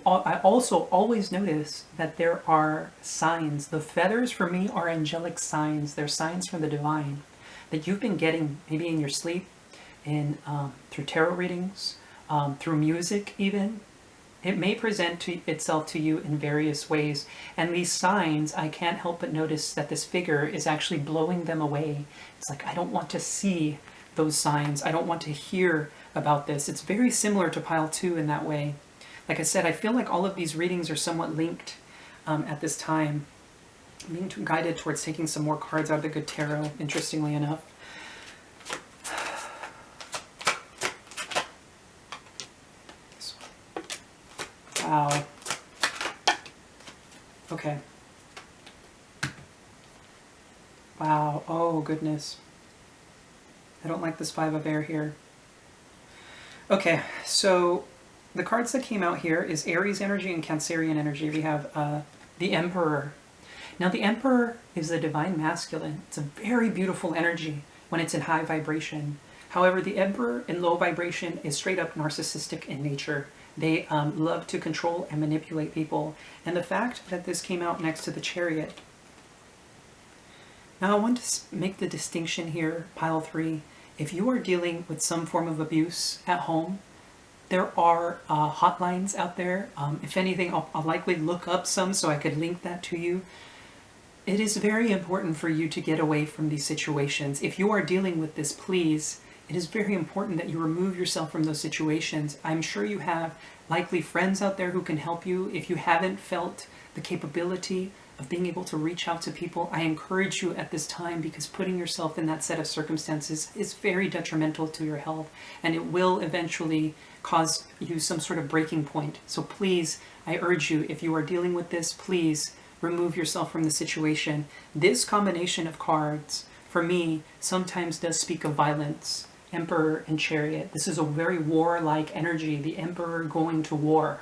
I also always notice that there are signs. The feathers for me are angelic signs. They're signs from the divine that you've been getting maybe in your sleep, through tarot readings, through music even. It may present itself to you in various ways, and these signs, I can't help but notice that this figure is actually blowing them away. It's like, I don't want to see those signs. I don't want to hear about this. It's very similar to pile 2 in that way. Like I said, I feel like all of these readings are somewhat linked at this time. I'm being guided towards taking some more cards out of the Good Tarot, interestingly enough. Wow. Okay. Wow. Oh, goodness. I don't like this 5 of Air here. Okay, so the cards that came out here is Aries energy and Cancerian energy. We have the Emperor. Now, the Emperor is the divine masculine. It's a very beautiful energy when it's in high vibration. However, the Emperor in low vibration is straight up narcissistic in nature. They love to control and manipulate people. And the fact that this came out next to the Chariot. Now I want to make the distinction here, pile 3. If you are dealing with some form of abuse at home, there are hotlines out there. If anything, I'll likely look up some so I could link that to you. It is very important for you to get away from these situations. If you are dealing with this, please, it is very important that you remove yourself from those situations. I'm sure you have likely friends out there who can help you. If you haven't felt the capability of being able to reach out to people, I encourage you at this time, because putting yourself in that set of circumstances is very detrimental to your health, and it will eventually cause you some sort of breaking point. So please, I urge you, if you are dealing with this, please remove yourself from the situation. This combination of cards, for me, sometimes does speak of violence. Emperor and Chariot. This is a very warlike energy, the Emperor going to war.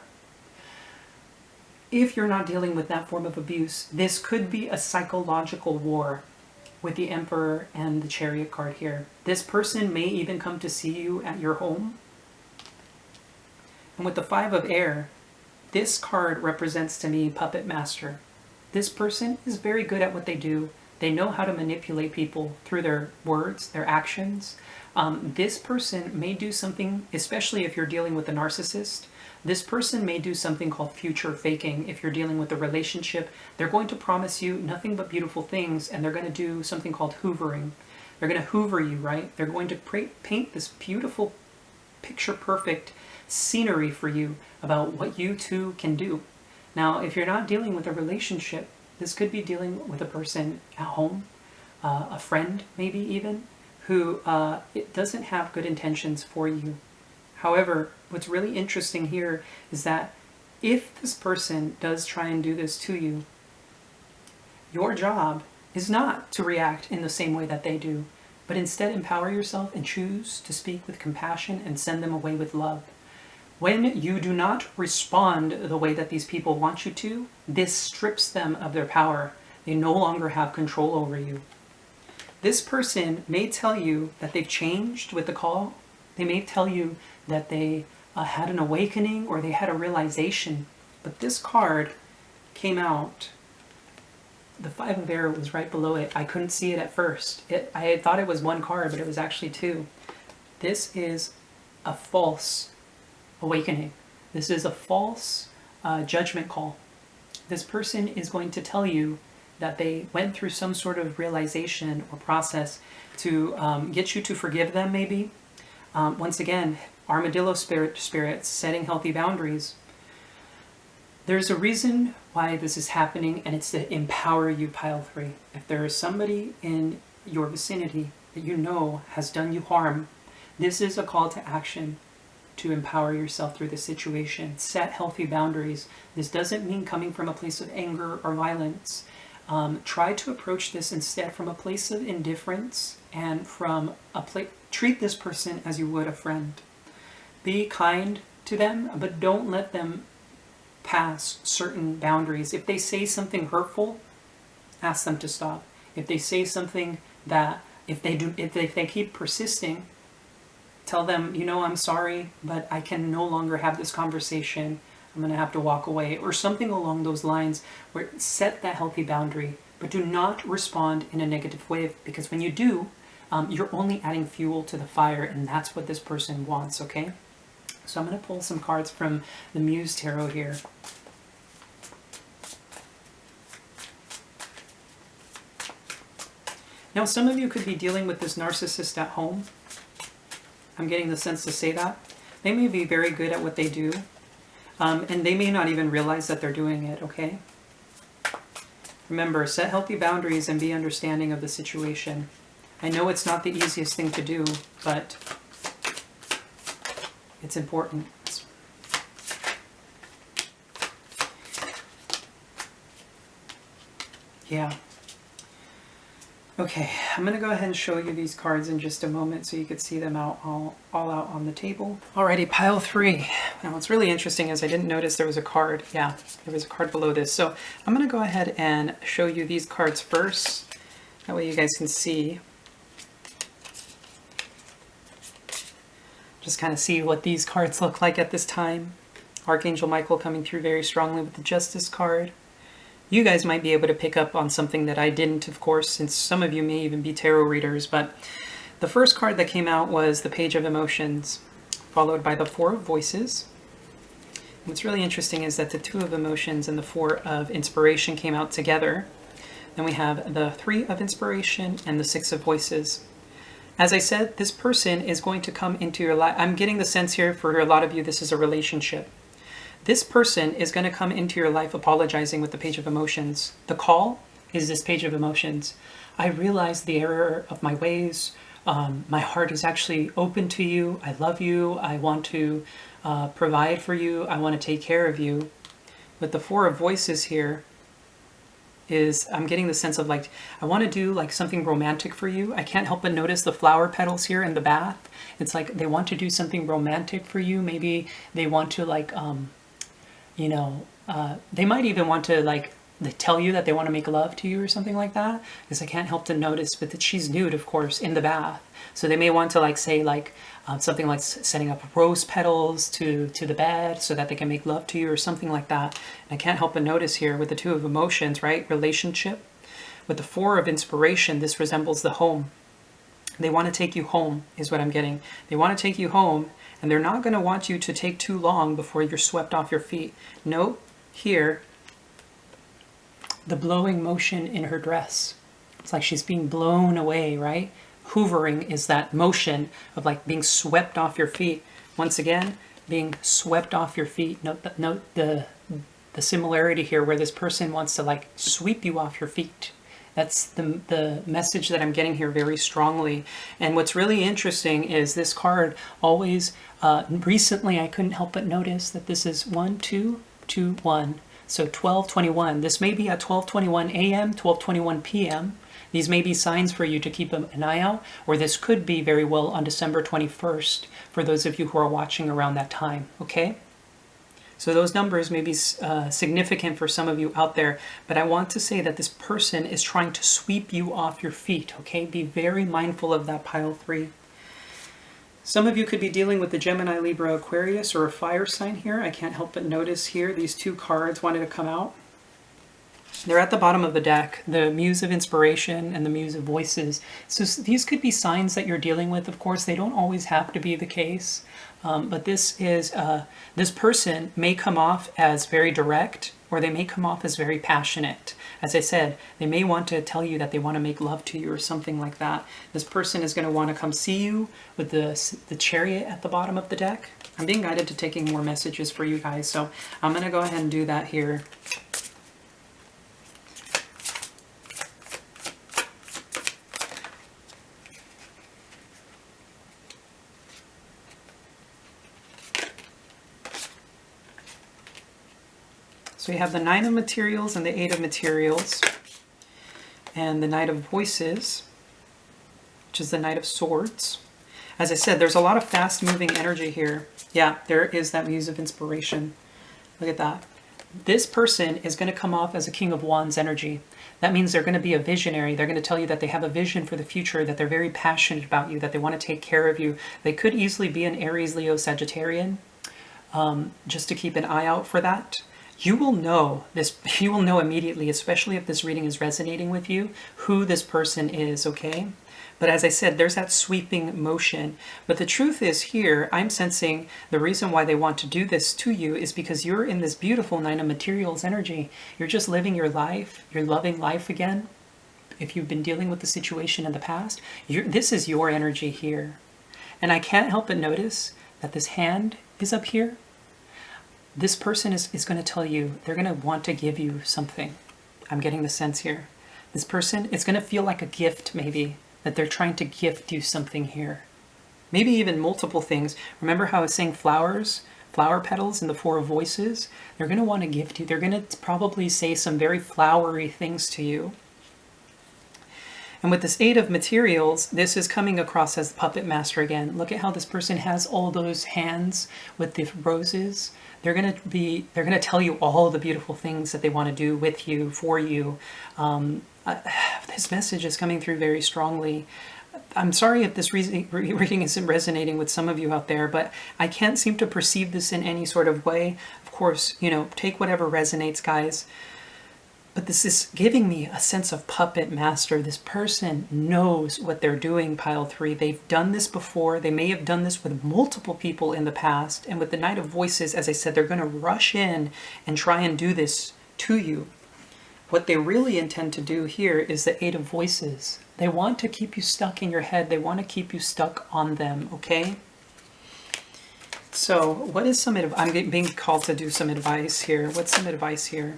If you're not dealing with that form of abuse, this could be a psychological war with the Emperor and the Chariot card here. This person may even come to see you at your home. And with the 5 of Air, this card represents to me Puppet Master. This person is very good at what they do. They know how to manipulate people through their words, their actions. This person may do something, especially if you're dealing with a narcissist, this person may do something called future faking. If you're dealing with a relationship, they're going to promise you nothing but beautiful things, and they're going to do something called hoovering. They're going to hoover you, right? They're going to paint this beautiful, picture-perfect scenery for you about what you two can do. Now, if you're not dealing with a relationship, this could be dealing with a person at home, a friend maybe even, who it doesn't have good intentions for you. However, what's really interesting here is that if this person does try and do this to you, your job is not to react in the same way that they do, but instead empower yourself and choose to speak with compassion and send them away with love. When you do not respond the way that these people want you to, this strips them of their power. They no longer have control over you. This person may tell you that they've changed with the call. They may tell you that they had an awakening or they had a realization. But this card came out. The Five of Air was right below it. I couldn't see it at first. I had thought it was one card, but it was actually two. This is a false awakening. This is a false judgment call. This person is going to tell you that they went through some sort of realization or process to get you to forgive them, maybe. Once again, armadillo spirits, setting healthy boundaries. There's a reason why this is happening, and it's to empower you, pile 3. If there is somebody in your vicinity that you know has done you harm, this is a call to action to empower yourself through the situation. Set healthy boundaries. This doesn't mean coming from a place of anger or violence. Try to approach this instead from a place of indifference and from a place. Treat this person as you would a friend. Be kind to them, but don't let them pass certain boundaries. If they say something hurtful, ask them to stop. If they say something that, if they keep persisting, tell them, you know, I'm sorry, but I can no longer have this conversation. I'm going to have to walk away, or something along those lines, where set that healthy boundary, but do not respond in a negative way, because when you do, you're only adding fuel to the fire, and that's what this person wants, okay? So I'm going to pull some cards from the Muse Tarot here. Now, some of you could be dealing with this narcissist at home. I'm getting the sense to say that. They may be very good at what they do, and they may not even realize that they're doing it, okay? Remember, set healthy boundaries and be understanding of the situation. I know it's not the easiest thing to do, but it's important. Yeah. Okay, I'm going to go ahead and show you these cards in just a moment so you could see them all out on the table. Alrighty, pile 3. Now what's really interesting is I didn't notice there was a card. Yeah, there was a card below this. So I'm going to go ahead and show you these cards first. That way you guys can see. Just kind of see what these cards look like at this time. Archangel Michael coming through very strongly with the Justice card. You guys might be able to pick up on something that I didn't, of course, since some of you may even be tarot readers, but the first card that came out was the Page of Emotions, followed by the Four of Voices. And what's really interesting is that the Two of Emotions and the Four of Inspiration came out together. Then we have the Three of Inspiration and the Six of Voices. As I said, this person is going to come into your life. I'm getting the sense here for a lot of you this is a relationship. This person is going to come into your life apologizing with the Page of Emotions. The call is this Page of Emotions. I realize the error of my ways. My heart is actually open to you. I love you. I want to provide for you. I want to take care of you. But the Four of Voices here is, I'm getting the sense of like, I want to do like something romantic for you. I can't help but notice the flower petals here in the bath. It's like they want to do something romantic for you. Maybe they want to like, you know, they might even want to like they tell you that they want to make love to you or something like that, because I can't help to notice, but that she's nude, of course, in the bath. So they may want to like say like something like setting up rose petals to the bed so that they can make love to you or something like that. And I can't help but notice here with the Two of Emotions, right? Relationship. With the Four of Inspiration, this resembles the home. They want to take you home is what I'm getting. They want to take you home, and they're not going to want you to take too long before you're swept off your feet. Note here the blowing motion in her dress. It's like she's being blown away, right? Hoovering is that motion of like being swept off your feet. Once again, being swept off your feet. Note the similarity here where this person wants to like sweep you off your feet. That's the message that I'm getting here very strongly. And what's really interesting is this card always, recently I couldn't help but notice that this is 1, 2, 2, 1. So 12:21. This may be at 12:21 a.m., 12:21 p.m. These may be signs for you to keep an eye out, or this could be very well on December 21st for those of you who are watching around that time, okay? So those numbers may be significant for some of you out there, but I want to say that this person is trying to sweep you off your feet, okay? Be very mindful of that, pile 3. Some of you could be dealing with the Gemini, Libra, Aquarius, or a fire sign here. I can't help but notice here these 2 cards wanted to come out. They're at the bottom of the deck, the Muse of Inspiration and the Muse of Voices. So these could be signs that you're dealing with. Of course, they don't always have to be the case. But this person may come off as very direct, or they may come off as very passionate. As I said, they may want to tell you that they want to make love to you or something like that. This person is going to want to come see you with the Chariot at the bottom of the deck. I'm being guided to taking more messages for you guys, so I'm going to go ahead and do that here. So you have the 9 of Materials and the 8 of Materials, and the Knight of Voices, which is the Knight of Swords. As I said, there's a lot of fast-moving energy here. Yeah, there is that Muse of Inspiration. Look at that. This person is going to come off as a King of Wands energy. That means they're going to be a visionary. They're going to tell you that they have a vision for the future, that they're very passionate about you, that they want to take care of you. They could easily be an Aries, Leo, Sagittarian, just to keep an eye out for that. You will know this, you will know immediately, especially if this reading is resonating with you, who this person is, okay? But as I said, there's that sweeping motion. But the truth is here, I'm sensing the reason why they want to do this to you is because you're in this beautiful 9 of Materials energy. You're just living your life. You're loving life again. If you've been dealing with the situation in the past, this is your energy here. And I can't help but notice that this hand is up here. This person is going to tell you, they're going to want to give you something. I'm getting the sense here. This person, it's going to feel like a gift maybe, that they're trying to gift you something here. Maybe even multiple things. Remember how I was saying flowers, flower petals in the 4 of Voices? They're going to want to gift you. They're going to probably say some very flowery things to you. And with this 8 of Materials, this is coming across as the puppet master again. Look at how this person has all those hands with the roses. They're going to tell you all the beautiful things that they want to do with you, for you. This message is coming through very strongly. I'm sorry if this reading isn't resonating with some of you out there, but I can't seem to perceive this in any sort of way. Of course, you know, take whatever resonates, guys. But this is giving me a sense of puppet master. This person knows what they're doing, pile 3. They've done this before. They may have done this with multiple people in the past. And with the Knight of Voices, as I said, they're going to rush in and try and do this to you. What they really intend to do here is the 8 of Voices. They want to keep you stuck in your head. They want to keep you stuck on them, okay? So what is some advice? I'm being called to do some advice here. What's some advice here?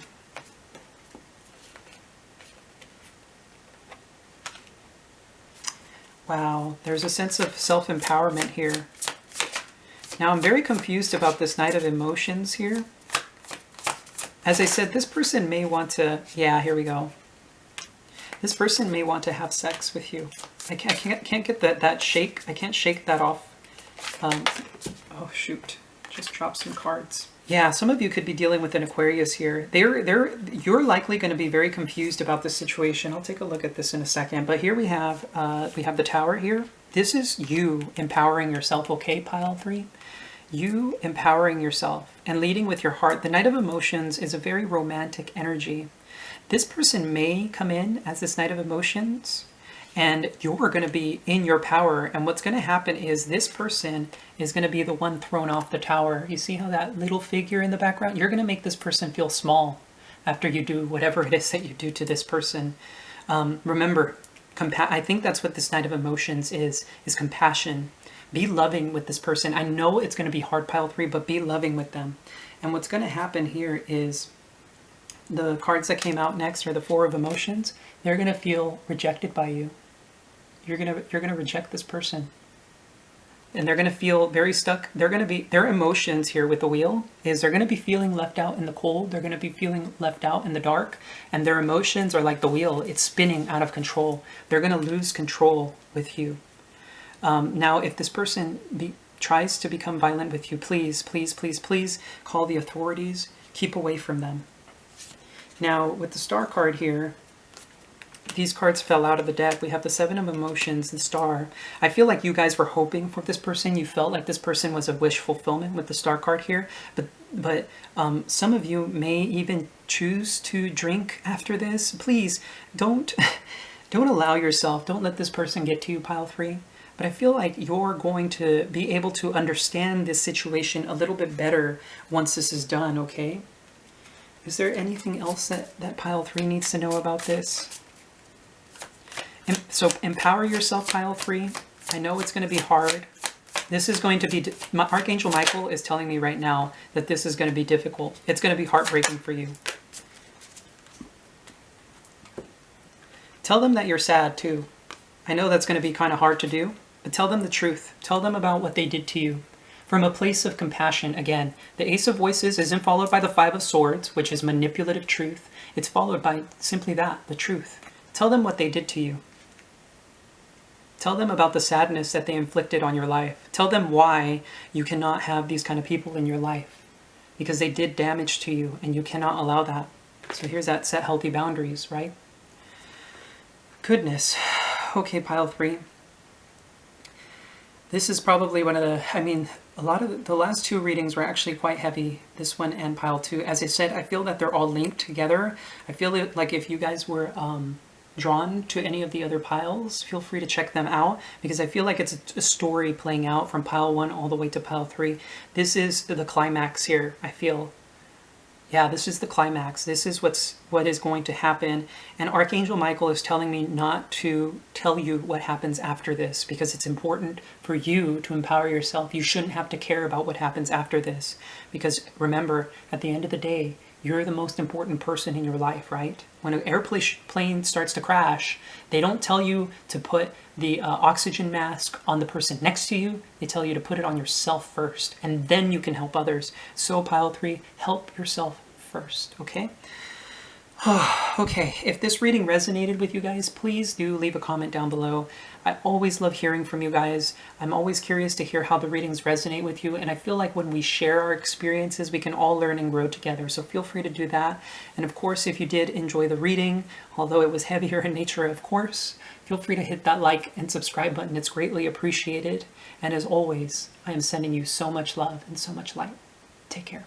Wow, there's a sense of self-empowerment here. Now I'm very confused about this Knight of Emotions here. As I said, this person may want to, yeah, here we go. This person may want to have sex with you. I can't get that shake. I can't shake that off. Oh shoot, just dropped some cards. Yeah, some of you could be dealing with an Aquarius here. You're likely going to be very confused about this situation. I'll take a look at this in a second. But here we have the Tower here. This is you empowering yourself, okay, pile 3? You empowering yourself and leading with your heart. The Knight of Emotions is a very romantic energy. This person may come in as this Knight of Emotions, and you're going to be in your power. And what's going to happen is this person is going to be the one thrown off the tower. You see how that little figure in the background? You're going to make this person feel small after you do whatever it is that you do to this person. Remember, I think that's what this Knight of Emotions is compassion. Be loving with this person. I know it's going to be hard, pile 3, but be loving with them. And what's going to happen here is the cards that came out next are the 4 of Emotions. They're going to feel rejected by you. You're gonna reject this person. and they're going to feel very stuck. They're going to be, their emotions here with the wheel is they're going to be feeling left out in the cold. They're going to be feeling left out in the dark, and their emotions are like the wheel. It's spinning out of control. They're going to lose control with you. Now, if this person tries to become violent with you, please, please, please, please call the authorities. Keep away from them. Now, with the Star card here, these cards fell out of the deck. We have the Seven of Emotions, the Star. I feel like you guys were hoping for this person. You felt like this person was a wish fulfillment with the Star card here. But some of you may even choose to drink after this. Please, don't allow yourself. Don't let this person get to you, pile 3. But I feel like you're going to be able to understand this situation a little bit better once this is done, okay? Is there anything else that pile 3 needs to know about this? So empower yourself, pile 3. I know it's going to be hard. This is going to be, Archangel Michael is telling me right now that this is going to be difficult. It's going to be heartbreaking for you. Tell them that you're sad too. I know that's going to be kind of hard to do, but tell them the truth. Tell them about what they did to you. From a place of compassion, again, the Ace of Voices isn't followed by the Five of Swords, which is manipulative truth. It's followed by simply that, the truth. Tell them what they did to you. Tell them about the sadness that they inflicted on your life. Tell them why you cannot have these kind of people in your life. Because they did damage to you, and you cannot allow that. So here's that, set healthy boundaries, right? Goodness. Okay, pile 3. This is probably one of the, I mean, a lot of the last 2 readings were actually quite heavy. This one and pile 2. As I said, I feel that they're all linked together. I feel like if you guys were drawn to any of the other piles, feel free to check them out, because I feel like it's a story playing out from pile 1 all the way to pile 3. This is the climax here, I feel. Yeah, this is the climax. This is what is going to happen. And Archangel Michael is telling me not to tell you what happens after this, because it's important for you to empower yourself. You shouldn't have to care about what happens after this, because remember, at the end of the day, you're the most important person in your life, right? When an airplane starts to crash, they don't tell you to put the oxygen mask on the person next to you. They tell you to put it on yourself first, and then you can help others. So pile 3, help yourself first, okay? Okay, if this reading resonated with you guys, please do leave a comment down below. I always love hearing from you guys. I'm always curious to hear how the readings resonate with you, and I feel like when we share our experiences, we can all learn and grow together, so feel free to do that. And of course, if you did enjoy the reading, although it was heavier in nature, of course, feel free to hit that like and subscribe button. It's greatly appreciated. And as always, I am sending you so much love and so much light. Take care.